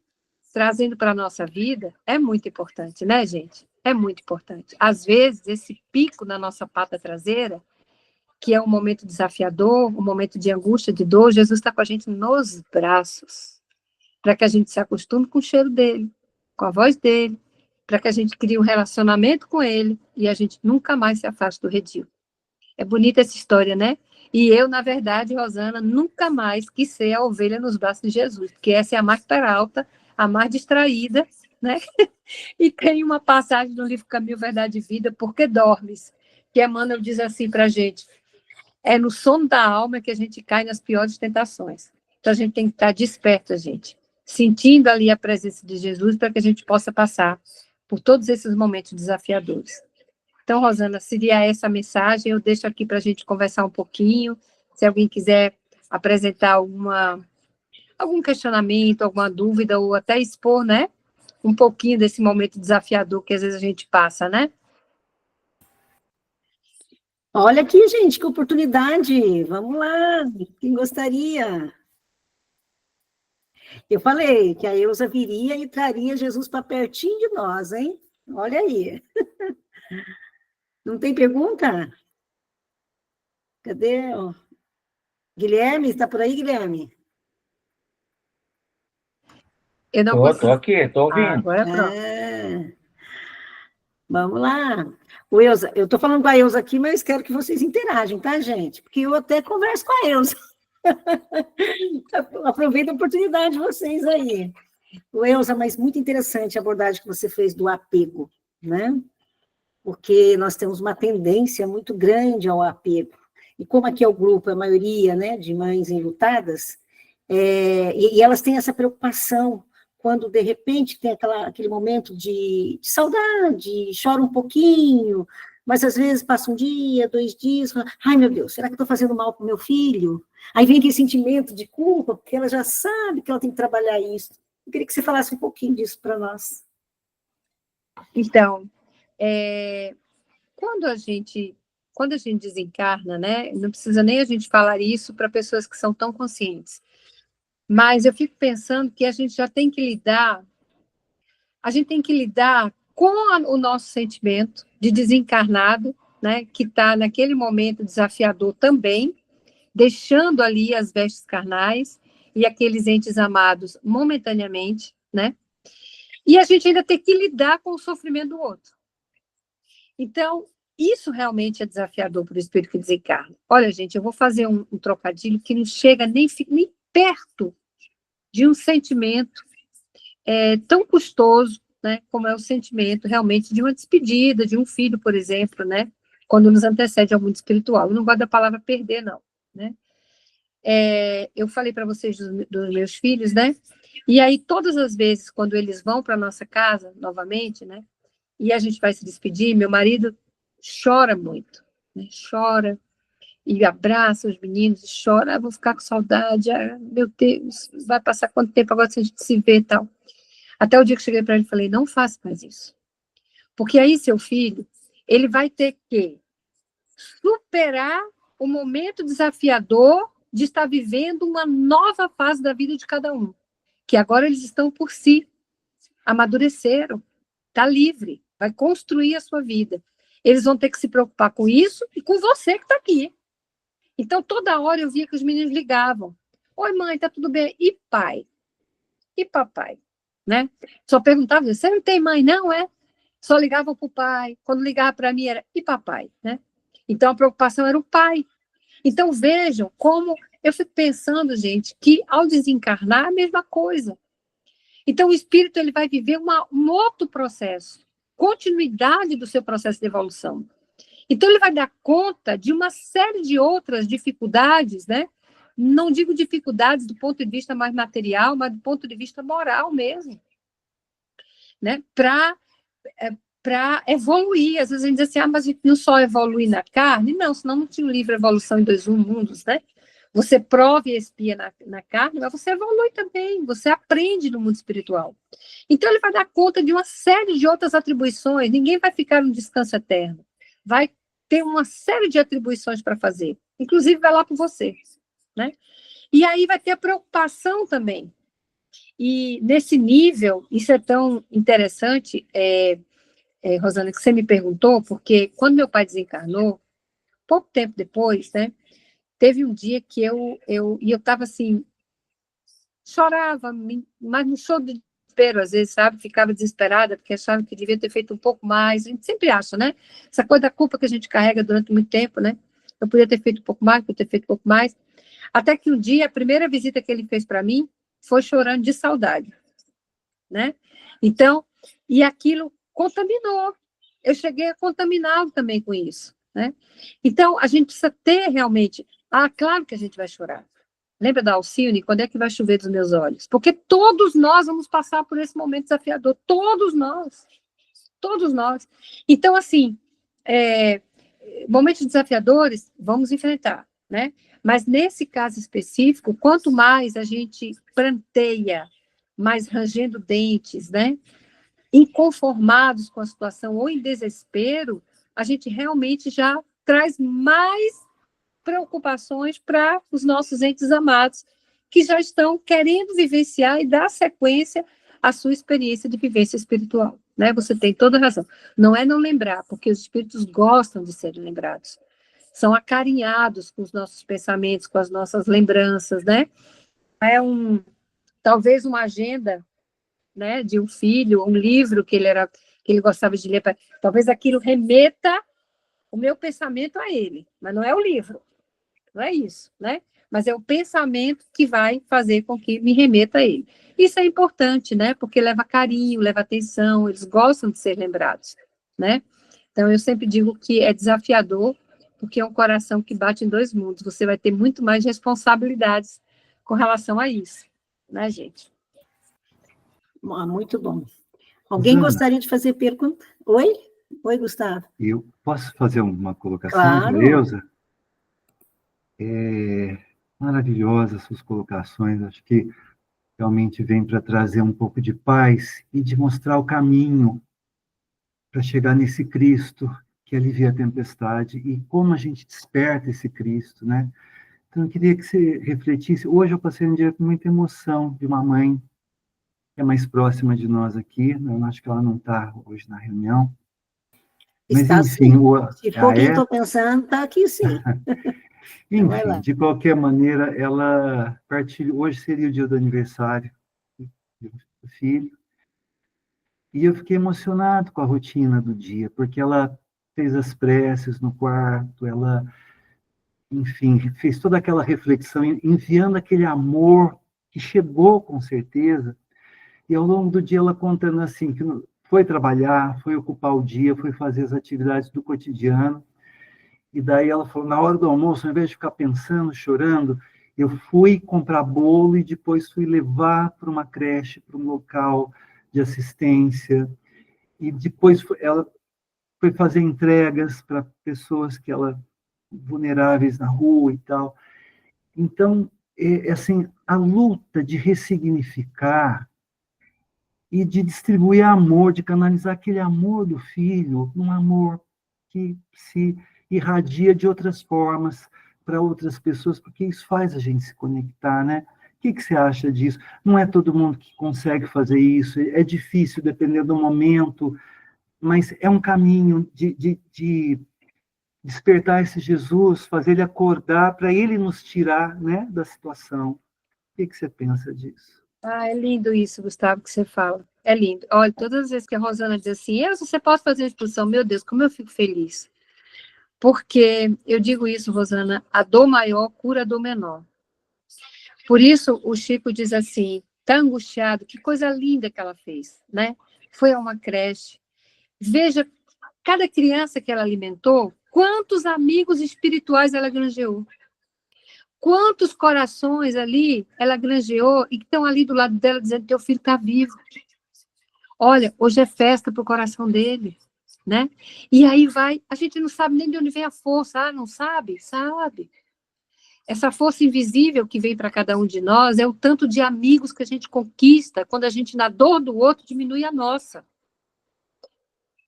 trazendo para a nossa vida, é muito importante, né, gente? É muito importante. Às vezes, esse pico na nossa pata traseira, que é um momento desafiador, um momento de angústia, de dor, Jesus está com a gente nos braços, para que a gente se acostume com o cheiro dele, com a voz dele, para que a gente crie um relacionamento com ele e a gente nunca mais se afaste do redil. É bonita essa história, né? E eu, na verdade, Rosana, nunca mais quis ser a ovelha nos braços de Jesus, porque essa é a mais peralta, a mais distraída, né? E tem uma passagem no livro Caminho, Verdade e Vida, Porque Dormes, que Emmanuel diz assim para a gente, é no sono da alma que a gente cai nas piores tentações. Então, a gente tem que estar desperta, gente, sentindo ali a presença de Jesus para que a gente possa passar por todos esses momentos desafiadores. Então, Rosana, seria essa a mensagem, eu deixo aqui para a gente conversar um pouquinho, se alguém quiser apresentar algum questionamento, alguma dúvida, ou até expor, né, um pouquinho desse momento desafiador que às vezes a gente passa, né? Olha aqui, gente, que oportunidade, vamos lá, quem gostaria? Eu falei que a Eusa viria e traria Jesus para pertinho de nós, hein? Olha aí. Não tem pergunta? Cadê? Guilherme, está por aí, Guilherme? Eu não consigo. Tô aqui, tô ouvindo. Agora pronto. Vamos lá. O Eusa, eu estou falando com a Eusa aqui, mas quero que vocês interagem, tá, gente? Porque eu até converso com a Eusa. Aproveita a oportunidade de vocês aí. O Eusa, mas muito interessante a abordagem que você fez do apego, né? Porque nós temos uma tendência muito grande ao apego. E como aqui é o grupo, a maioria, né, de mães enlutadas, e elas têm essa preocupação quando, de repente, tem aquele momento de saudade, chora um pouquinho, mas às vezes passa um dia, 2 dias, ai meu Deus, será que eu estou fazendo mal para o meu filho? Aí vem aquele sentimento de culpa, porque ela já sabe que ela tem que trabalhar isso. Eu queria que você falasse um pouquinho disso para nós. Então, quando a gente desencarna, né, não precisa nem a gente falar isso para pessoas que são tão conscientes, mas eu fico pensando que a gente já tem que lidar, com o nosso sentimento de desencarnado, né, que está naquele momento desafiador também, deixando ali as vestes carnais e aqueles entes amados momentaneamente, né, e a gente ainda tem que lidar com o sofrimento do outro. Então, isso realmente é desafiador para o espírito que desencarna. Olha, gente, eu vou fazer um trocadilho que não chega nem perto de um sentimento tão custoso, né, como é o sentimento realmente de uma despedida de um filho, por exemplo, né, quando nos antecede ao mundo espiritual. Eu não gosto da palavra perder, não, né? Eu falei para vocês dos meus filhos, né? E aí, todas as vezes, quando eles vão para a nossa casa, novamente, né, e a gente vai se despedir, meu marido chora muito, né? Chora e abraça os meninos e chora, vou ficar com saudade, meu Deus, vai passar quanto tempo agora se a gente se vê e tal. Até o dia que cheguei para ele e falei, não faça mais isso. Porque aí seu filho, ele vai ter que superar o momento desafiador de estar vivendo uma nova fase da vida de cada um. que agora eles estão por si, amadureceram, está livre, vai construir a sua vida. Eles vão ter que se preocupar com isso e com você que está aqui. Então, toda hora eu via que os meninos ligavam. Oi, mãe, tá tudo bem? E pai? E papai? Né? Só perguntava, você não tem mãe, não, é? Só ligavam para o pai. Quando ligava para mim era, e papai? Né? Então, a preocupação era o pai. Então, vejam como eu fico pensando, gente, que ao desencarnar é a mesma coisa. Então, o espírito ele vai viver um outro processo, continuidade do seu processo de evolução. Então, ele vai dar conta de uma série de outras dificuldades, né? Não digo dificuldades do ponto de vista mais material, mas do ponto de vista moral mesmo, né? Para evoluir. Às vezes a gente diz assim, mas não só evoluir na carne? Não, senão não tinha o livro Evolução em 2 Mundos, né? Você prova e expia na carne, mas você evolui também, você aprende no mundo espiritual. Então, ele vai dar conta de uma série de outras atribuições, ninguém vai ficar no descanso eterno. Vai ter uma série de atribuições para fazer, inclusive vai lá por você, né? E aí vai ter a preocupação também. E nesse nível, isso é tão interessante, Rosana, que você me perguntou, porque quando meu pai desencarnou, pouco tempo depois, né, teve um dia que eu estava assim, chorava, mas não choro de desespero, às vezes, sabe? Ficava desesperada, porque achava que devia ter feito um pouco mais. A gente sempre acha, né? Essa coisa da culpa que a gente carrega durante muito tempo, né? Eu podia ter feito um pouco mais, podia ter feito um pouco mais. Até que um dia, a primeira visita que ele fez para mim foi chorando de saudade, né? Então, e aquilo contaminou. Eu cheguei a contaminá-lo também com isso, né? Então, a gente precisa ter realmente... claro que a gente vai chorar. Lembra da Alcione? Quando é que vai chover dos meus olhos? Porque todos nós vamos passar por esse momento desafiador. Todos nós. Todos nós. Então, assim, momentos desafiadores, vamos enfrentar, né? Mas, nesse caso específico, quanto mais a gente pranteia, mais rangendo dentes, né? Inconformados com a situação ou em desespero, a gente realmente já traz mais preocupações para os nossos entes amados, que já estão querendo vivenciar e dar sequência à sua experiência de vivência espiritual, né? Você tem toda a razão. Não é não lembrar, porque os espíritos gostam de serem lembrados. São acarinhados com os nossos pensamentos, com as nossas lembranças, né? Talvez uma agenda, né, de um filho, um livro que ele gostava de ler, talvez aquilo remeta o meu pensamento a ele, mas não é o livro. Não é isso, né? Mas é o pensamento que vai fazer com que me remeta a ele. Isso é importante, né? Porque leva carinho, leva atenção, eles gostam de ser lembrados, né? Então, eu sempre digo que é desafiador, porque é um coração que bate em 2 mundos. Você vai ter muito mais responsabilidades com relação a isso, né, gente? Muito bom. Alguém Rosana, gostaria de fazer pergunta? Oi? Oi, Gustavo. eu posso fazer uma colocação Claro. para Elza? Maravilhosas suas colocações, acho que realmente vem para trazer um pouco de paz e de mostrar o caminho para chegar nesse Cristo que alivia a tempestade e como a gente desperta esse Cristo, né? Então, eu queria que você refletisse. Hoje eu passei um dia com muita emoção de uma mãe que é mais próxima de nós aqui, eu acho que ela não está hoje na reunião. Mas, Está enfim, sim. Se for quem estou pensando, está aqui sim. Enfim, de qualquer maneira, ela partilhou. Hoje seria o dia do aniversário do filho. E eu fiquei emocionado com a rotina do dia, porque ela fez as preces no quarto, ela, enfim, fez toda aquela reflexão, enviando aquele amor que chegou com certeza. E ao longo do dia ela contando assim, que foi trabalhar, foi ocupar o dia, foi fazer as atividades do cotidiano. E daí ela falou, na hora do almoço, ao invés de ficar pensando, chorando, eu fui comprar bolo e depois fui levar para uma creche, para um local de assistência. E depois ela foi fazer entregas para pessoas que ela vulneráveis na rua e tal. Então, assim, a luta de ressignificar e de distribuir amor, de canalizar aquele amor do filho, um amor que se irradia de outras formas para outras pessoas, porque isso faz a gente se conectar, né? que você acha disso? Não é todo mundo que consegue fazer isso, é difícil, dependendo do momento, mas é um caminho de despertar esse Jesus, fazer ele acordar, para ele nos tirar, né, da situação. O que você pensa disso? Ah, é lindo isso, Gustavo, que você fala. É lindo. Olha, todas as vezes que a Rosana diz assim, você pode fazer uma expulsão, meu Deus, como eu fico feliz. Porque, eu digo isso, Rosana, a dor maior cura a dor menor. Por isso, o Chico diz assim, tá angustiado, que coisa linda que ela fez, né? Foi a uma creche. Veja, cada criança que ela alimentou, quantos amigos espirituais ela granjeou. Quantos corações ali ela granjeou e que estão ali do lado dela dizendo que teu filho está vivo. Olha, hoje é festa para o coração dele, né? E aí vai, a gente não sabe nem de onde vem a força. Ah, não sabe? Sabe. Essa força invisível que vem para cada um de nós é o tanto de amigos que a gente conquista quando a gente, na dor do outro, diminui a nossa.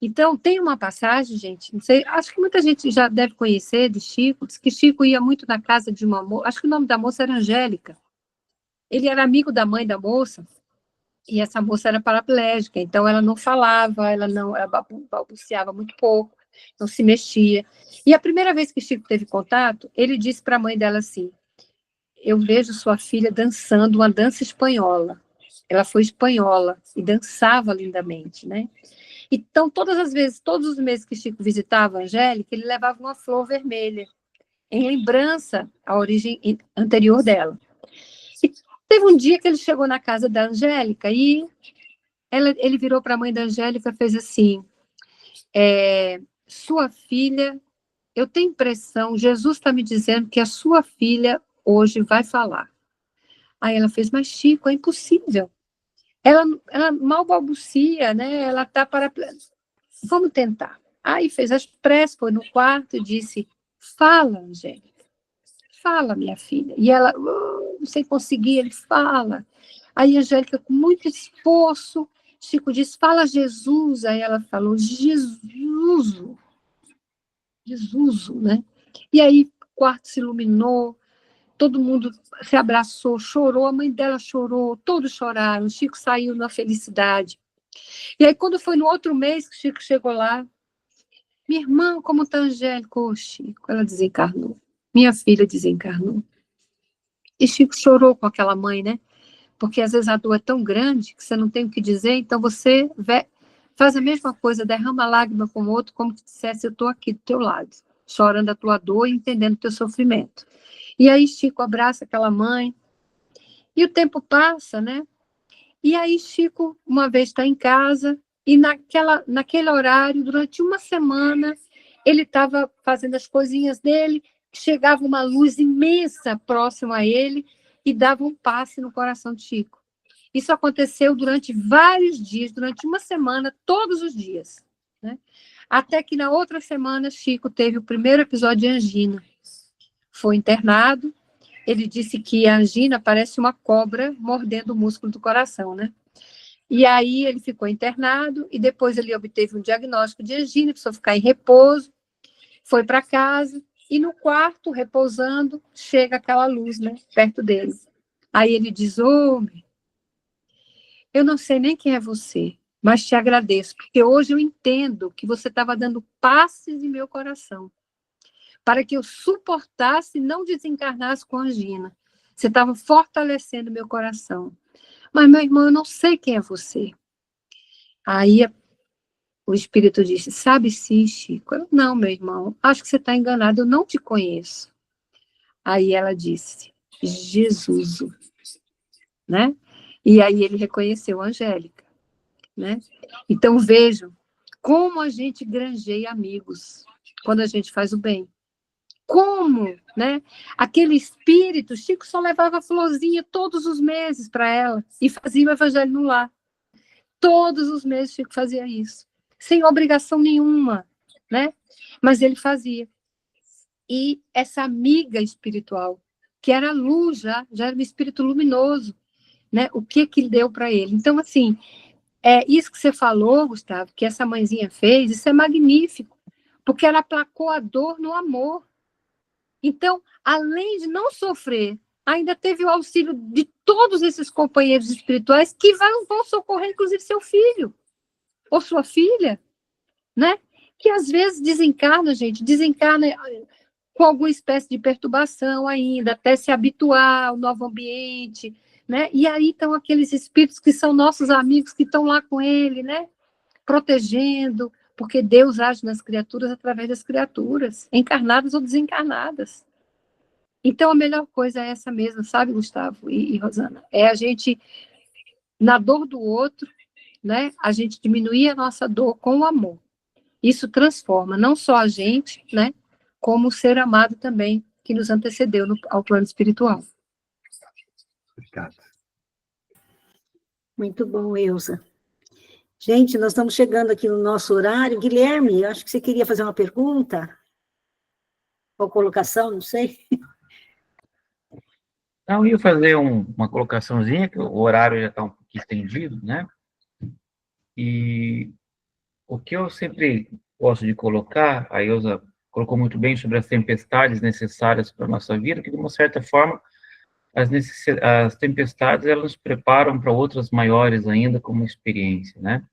Então, tem uma passagem, gente, não sei, acho que muita gente já deve conhecer de Chico, diz que Chico ia muito na casa de uma moça, acho que o nome da moça era Angélica. Ele era amigo da mãe da moça, e essa moça era paraplégica, então ela não falava, ela balbuciava muito pouco, não se mexia. E a primeira vez que Chico teve contato, ele disse para a mãe dela assim, eu vejo sua filha dançando uma dança espanhola. Ela foi espanhola e dançava lindamente, né? Então, todas as vezes, todos os meses que Chico visitava a Angélica, ele levava uma flor vermelha, em lembrança à origem anterior dela. E teve um dia que ele chegou na casa da Angélica e ele virou para a mãe da Angélica e fez assim, sua filha, eu tenho impressão, Jesus está me dizendo que a sua filha hoje vai falar. Aí ela fez, mas Chico, é impossível. Ela mal balbucia, né? Ela está para... Vamos tentar. Aí fez as preces, foi no quarto e disse, fala, Angélica. Fala, minha filha. E ela, sem conseguir, ele fala. Aí a Angélica, com muito esforço, Chico disse, fala Jesus. Aí ela falou, Jesus, né? E aí o quarto se iluminou, todo mundo se abraçou, chorou, a mãe dela chorou, todos choraram, Chico saiu na felicidade. E aí, quando foi no outro mês que Chico chegou lá, minha irmã, como está Angélica? Ô, Chico, ela desencarnou. Minha filha desencarnou. E Chico chorou com aquela mãe, né? Porque às vezes a dor é tão grande que você não tem o que dizer, então você faz a mesma coisa, derrama lágrima com o outro, como se dissesse, eu estou aqui do teu lado, chorando a tua dor e entendendo o teu sofrimento. E aí Chico abraça aquela mãe, e o tempo passa, né? E aí Chico, uma vez está em casa, e naquele horário, durante uma semana, ele estava fazendo as coisinhas dele, chegava uma luz imensa próxima a ele, e dava um passe no coração de Chico. Isso aconteceu durante vários dias, durante uma semana, todos os dias, né? Até que na outra semana, Chico teve o primeiro episódio de angina. Foi internado, ele disse que a angina parece uma cobra mordendo o músculo do coração, né? E aí ele ficou internado, e depois ele obteve um diagnóstico de angina, precisou ficar em repouso, foi para casa, e no quarto, repousando, chega aquela luz, né, perto dele. Aí ele diz, eu não sei nem quem é você, mas te agradeço, porque hoje eu entendo que você estava dando passes em meu coração, para que eu suportasse e não desencarnasse com angina. Você estava fortalecendo meu coração. Mas, meu irmão, eu não sei quem é você. Aí o espírito disse, sabe sim, Chico. Eu, não, meu irmão, acho que você está enganado, eu não te conheço. Aí ela disse, Jesus, né? E aí ele reconheceu a Angélica, né? Então, vejam como a gente granjeia amigos quando a gente faz o bem. Como, né? Aquele espírito, Chico só levava florzinha todos os meses para ela e fazia o evangelho no lar. Todos os meses Chico fazia isso, sem obrigação nenhuma, né? Mas ele fazia. E essa amiga espiritual, que era luz já era um espírito luminoso, né? O que deu para ele? Então, assim, isso que você falou, Gustavo, que essa mãezinha fez, isso é magnífico, porque ela aplacou a dor no amor. Então, além de não sofrer, ainda teve o auxílio de todos esses companheiros espirituais que vão socorrer, inclusive, seu filho ou sua filha, né? Que às vezes desencarna, gente, desencarna com alguma espécie de perturbação ainda, até se habituar ao novo ambiente, né? E aí estão aqueles espíritos que são nossos amigos, que estão lá com ele, né? Protegendo, porque Deus age nas criaturas através das criaturas, encarnadas ou desencarnadas. Então, a melhor coisa é essa mesmo, sabe, Gustavo e Rosana? É a gente, na dor do outro, né? A gente diminuir a nossa dor com o amor. Isso transforma não só a gente, né? Como o ser amado também, que nos antecedeu ao plano espiritual. Obrigado. Muito bom, Elza. Gente, nós estamos chegando aqui no nosso horário. Guilherme, eu acho que você queria fazer uma pergunta? Ou colocação, não sei. Não, eu ia fazer uma colocaçãozinha, que o horário já está um pouquinho estendido, né? E o que eu sempre gosto de colocar, a Elza colocou muito bem sobre as tempestades necessárias para a nossa vida, que, de uma certa forma, as tempestades, elas nos preparam para outras maiores ainda, como experiência, né?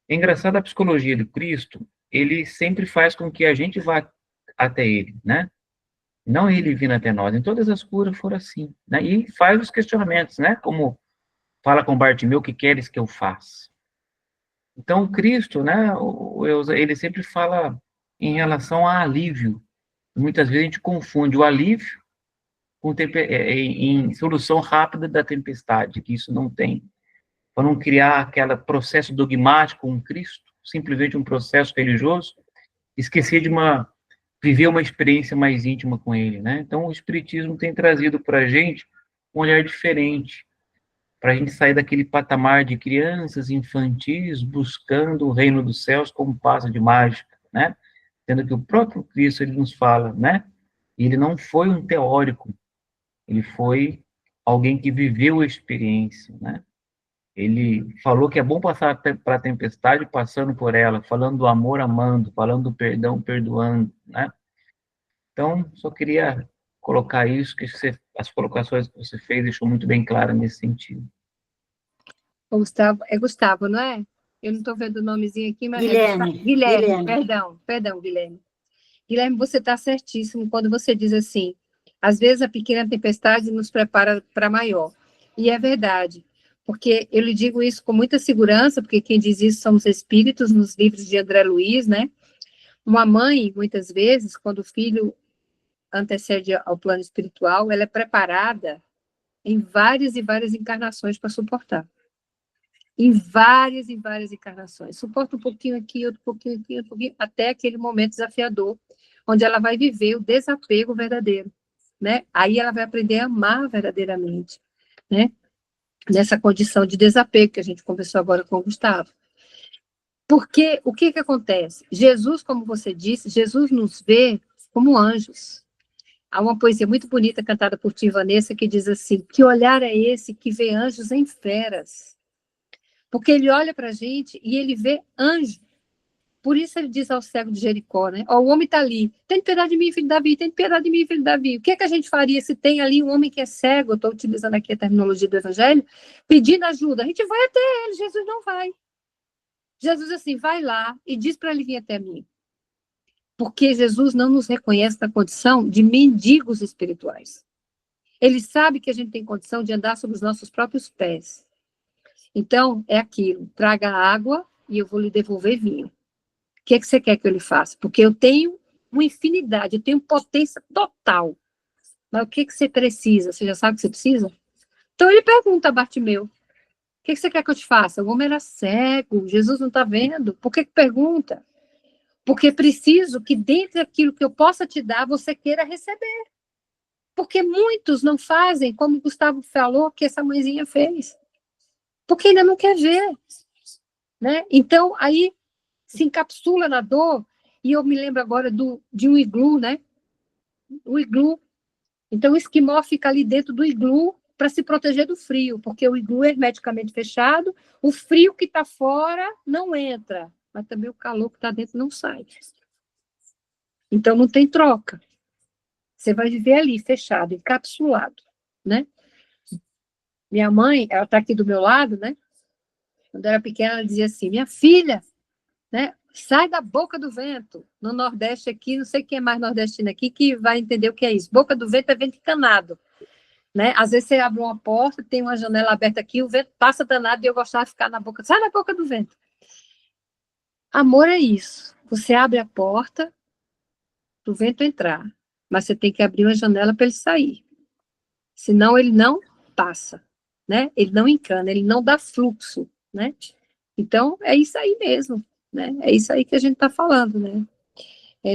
É engraçado, a psicologia do Cristo, ele sempre faz com que a gente vá até ele, né? Não ele vindo até nós. Em todas as curas foram assim, né? E faz os questionamentos, né? Como fala com Bartimeu, o que queres que eu faça? Então, o Cristo, né? Ele sempre fala em relação a alívio. Muitas vezes a gente confunde o alívio com em solução rápida da tempestade, que isso não tem. Para não criar aquele processo dogmático com Cristo, simplesmente um processo religioso, esquecer de viver uma experiência mais íntima com ele, né? Então, o Espiritismo tem trazido para a gente um olhar diferente, para a gente sair daquele patamar de crianças infantis buscando o reino dos céus como passo de mágica, né? Sendo que o próprio Cristo, ele nos fala, né? Ele não foi um teórico, ele foi alguém que viveu a experiência, né? Ele falou que é bom passar para a tempestade passando por ela, falando do amor amando, falando do perdão perdoando, né? Então, só queria colocar isso, que as colocações que você fez deixou muito bem clara nesse sentido. Gustavo, é Gustavo, não é? Eu não estou vendo o nomezinho aqui, mas Guilherme. Guilherme. Perdão, Guilherme. Guilherme, você está certíssimo quando você diz assim, às vezes a pequena tempestade nos prepara para maior. E é verdade, porque eu lhe digo isso com muita segurança, porque quem diz isso são os espíritos, nos livros de André Luiz, né? Uma mãe, muitas vezes, quando o filho antecede ao plano espiritual, ela é preparada em várias e várias encarnações para suportar. Em várias e várias encarnações. Suporta um pouquinho aqui, outro pouquinho aqui, outro pouquinho, até aquele momento desafiador, onde ela vai viver o desapego verdadeiro, né? Aí ela vai aprender a amar verdadeiramente, né? Nessa condição de desapego que a gente conversou agora com o Gustavo. Porque o que acontece? Jesus, como você disse, Jesus nos vê como anjos. Há uma poesia muito bonita cantada por Tim Vanessa que diz assim, que olhar é esse que vê anjos em feras? Porque ele olha para a gente e ele vê anjo. Por isso ele diz ao cego de Jericó, né? Ó, o homem está ali, tem piedade de mim, filho de Davi, tem piedade de mim, filho de Davi. O que é que a gente faria se tem ali um homem que é cego, eu estou utilizando aqui a terminologia do evangelho, pedindo ajuda? A gente vai até ele, Jesus não vai. Jesus assim, vai lá e diz para ele vir até mim. Porque Jesus não nos reconhece na condição de mendigos espirituais. Ele sabe que a gente tem condição de andar sobre os nossos próprios pés. Então, é aquilo, traga água e eu vou lhe devolver vinho. O que é que você quer que eu lhe faça? Porque eu tenho uma infinidade, eu tenho potência total. Mas o que é que você precisa? Você já sabe o que você precisa? Então, ele pergunta a Bartimeu, o que é que você quer que eu te faça? O homem era cego, Jesus não está vendo. Por que pergunta? Porque preciso que dentro daquilo que eu possa te dar, você queira receber. Porque muitos não fazem como o Gustavo falou que essa mãezinha fez. Porque ainda não quer ver. Né? Então, aí se encapsula na dor, e eu me lembro agora de um iglu, né? O iglu. Então, o esquimó fica ali dentro do iglu para se proteger do frio, porque o iglu é hermeticamente fechado, o frio que está fora não entra, mas também o calor que está dentro não sai. Então, não tem troca. Você vai viver ali, fechado, encapsulado, né? Minha mãe, ela está aqui do meu lado, né? Quando eu era pequena, ela dizia assim, minha filha, né? Sai da boca do vento. No Nordeste aqui, não sei quem é mais nordestino aqui que vai entender o que é isso. Boca do vento é vento encanado, né? Às vezes você abre uma porta, tem uma janela aberta aqui, o vento passa danado e eu gostava de ficar na boca. Sai da boca do vento. Amor é isso. Você abre a porta para o vento entrar, mas você tem que abrir uma janela para ele sair. Senão ele não passa, né? Ele não encana, ele não dá fluxo, né? Então, é isso aí mesmo, né? É isso aí que a gente está falando, né?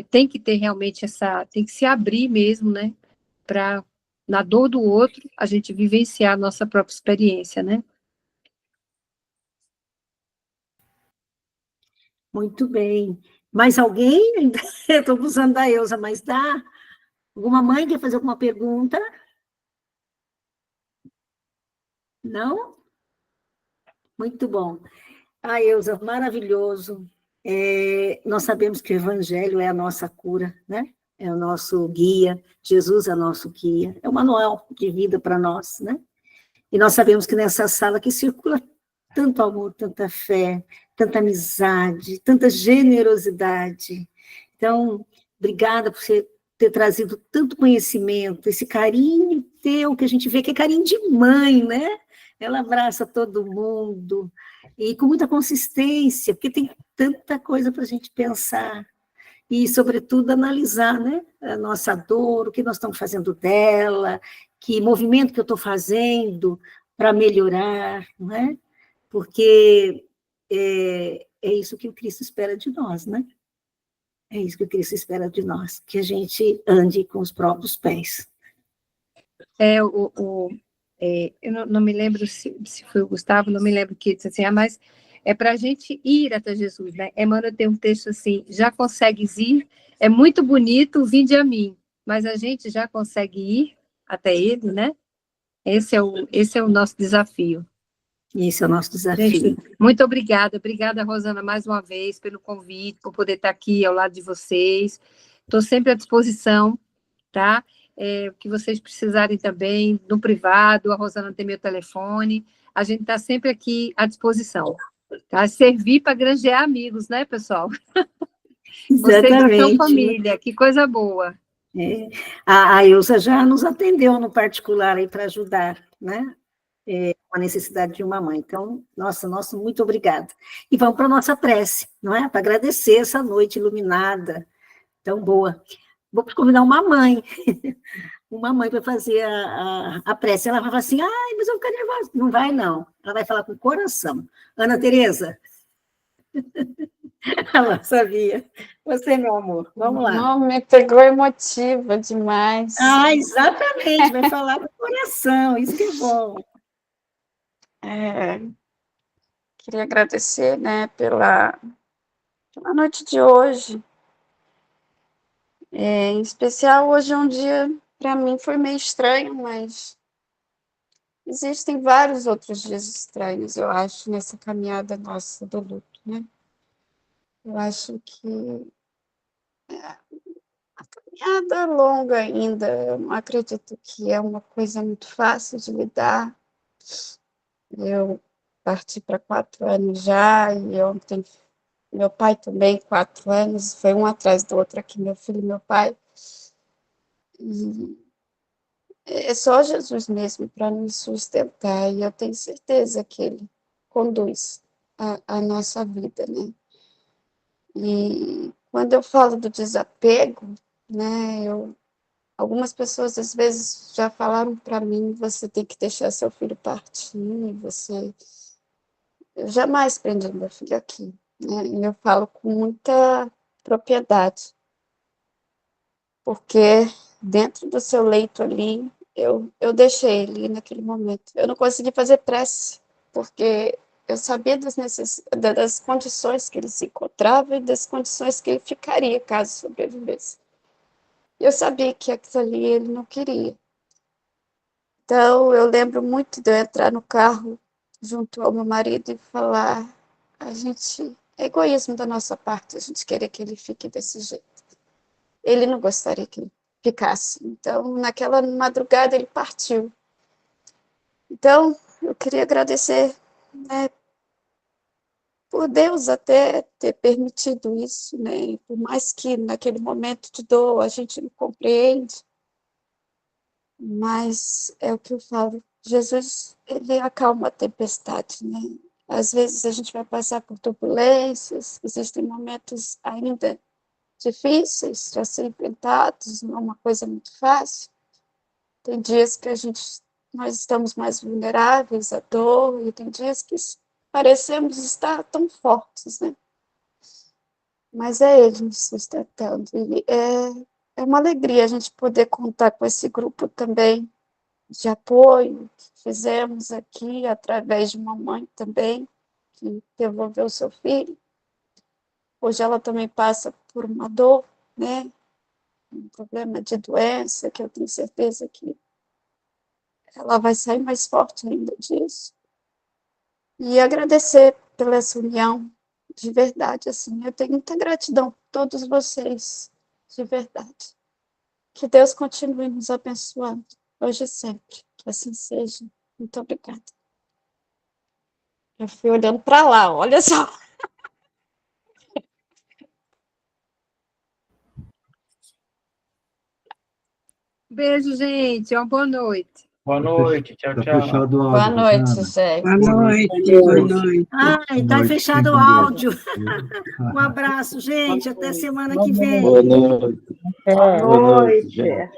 Tem que ter realmente tem que se abrir mesmo, né? Para, na dor do outro, a gente vivenciar a nossa própria experiência, né? Muito bem. Mais alguém? Estou usando da Elza, mas dá? Alguma mãe quer fazer alguma pergunta? Não? Muito bom. Ah, Elza, maravilhoso. Nós sabemos que o Evangelho é a nossa cura, né? É o nosso guia, Jesus é o nosso guia, é o manual de vida para nós, né? E nós sabemos que nessa sala que circula tanto amor, tanta fé, tanta amizade, tanta generosidade. Então, obrigada por você ter trazido tanto conhecimento, esse carinho teu, que a gente vê que é carinho de mãe, né? Ela abraça todo mundo, e com muita consistência, porque tem tanta coisa para a gente pensar, e, sobretudo, analisar, né? A nossa dor, o que nós estamos fazendo dela, que movimento que eu estou fazendo para melhorar, não é? Porque é isso que o Cristo espera de nós, né? É isso que o Cristo espera de nós, que a gente ande com os próprios pés. Eu não me lembro se foi o Gustavo, não me lembro que disse assim, mas é para a gente ir até Jesus, né? Emmanuel tem um texto assim, já consegues ir, é muito bonito, vinde a mim, mas a gente já consegue ir até ele, né? Esse é o nosso desafio. Esse é o nosso desafio. Gente, muito obrigada, Rosana, mais uma vez, pelo convite, por poder estar aqui ao lado de vocês. Estou sempre à disposição, tá? O que vocês precisarem também, no privado, a Rosana tem meu telefone, a gente está sempre aqui à disposição, tá? Servir para granjear amigos, né, pessoal? Vocês já são família, que coisa boa. A Ilza já nos atendeu no particular aí para ajudar, né? Com a necessidade de uma mãe. Então, nossa, muito obrigada. E vamos para a nossa prece, não é? Para agradecer essa noite iluminada, tão boa. Vou convidar uma mãe para fazer a prece. Ela vai falar assim, ai, mas eu vou ficar nervosa. Não vai, não. Ela vai falar com o coração. Ana Tereza? Ela sabia. Você, meu amor, vamos lá. Não, me pegou emotiva demais. Ah, exatamente, vai falar com o coração, isso que é bom. Queria agradecer, né, pela noite de hoje. Em especial, hoje é um dia, para mim, foi meio estranho, mas existem vários outros dias estranhos, eu acho, nessa caminhada nossa do luto, né? Eu acho que a caminhada é longa ainda, eu não acredito que é uma coisa muito fácil de lidar. Eu parti para 4 anos já, e ontem meu pai também, 4 anos, foi um atrás do outro aqui, meu filho e meu pai. E é só Jesus mesmo para nos sustentar, e eu tenho certeza que Ele conduz a nossa vida, né? E quando eu falo do desapego, né, algumas pessoas às vezes já falaram para mim, você tem que deixar seu filho partir, eu jamais prendi meu filho aqui, né? E eu falo com muita propriedade, porque dentro do seu leito ali, eu deixei ele naquele momento. Eu não consegui fazer prece, porque eu sabia das condições que ele se encontrava e das condições que ele ficaria caso sobrevivesse. Eu sabia que aquilo ali ele não queria. Então, eu lembro muito de eu entrar no carro junto ao meu marido e falar, é egoísmo da nossa parte, a gente querer que ele fique desse jeito. Ele não gostaria que ele ficasse. Então, naquela madrugada, ele partiu. Então, eu queria agradecer, né, por Deus até ter permitido isso, né? Por mais que naquele momento de dor a gente não compreende, mas é o que eu falo, Jesus, ele acalma a tempestade, né? Às vezes a gente vai passar por turbulências, existem momentos ainda difíceis a ser enfrentados, não é uma coisa muito fácil. Tem dias que nós estamos mais vulneráveis à dor, e tem dias que parecemos estar tão fortes, né? Mas é Ele nos sustentando. E é uma alegria a gente poder contar com esse grupo também de apoio que fizemos aqui, através de uma mãe também, que devolveu seu filho. Hoje ela também passa por uma dor, né? Um problema de doença, que eu tenho certeza que ela vai sair mais forte ainda disso. E agradecer pela essa união, de verdade, assim, eu tenho muita gratidão por todos vocês, de verdade. Que Deus continue nos abençoando, hoje e sempre, que assim seja. Muito obrigada. Eu fui olhando para lá, olha só. Beijo, gente. Uma boa noite. Boa noite, tchau, Tá tchau. fechado o Boa áudio, noite, Luciana. gente. Boa noite, boa noite. Ai, tá Boa noite, fechado o fiquem com Deus. áudio. Um abraço, gente. Até semana que Boa vem. noite. Boa Boa noite. noite.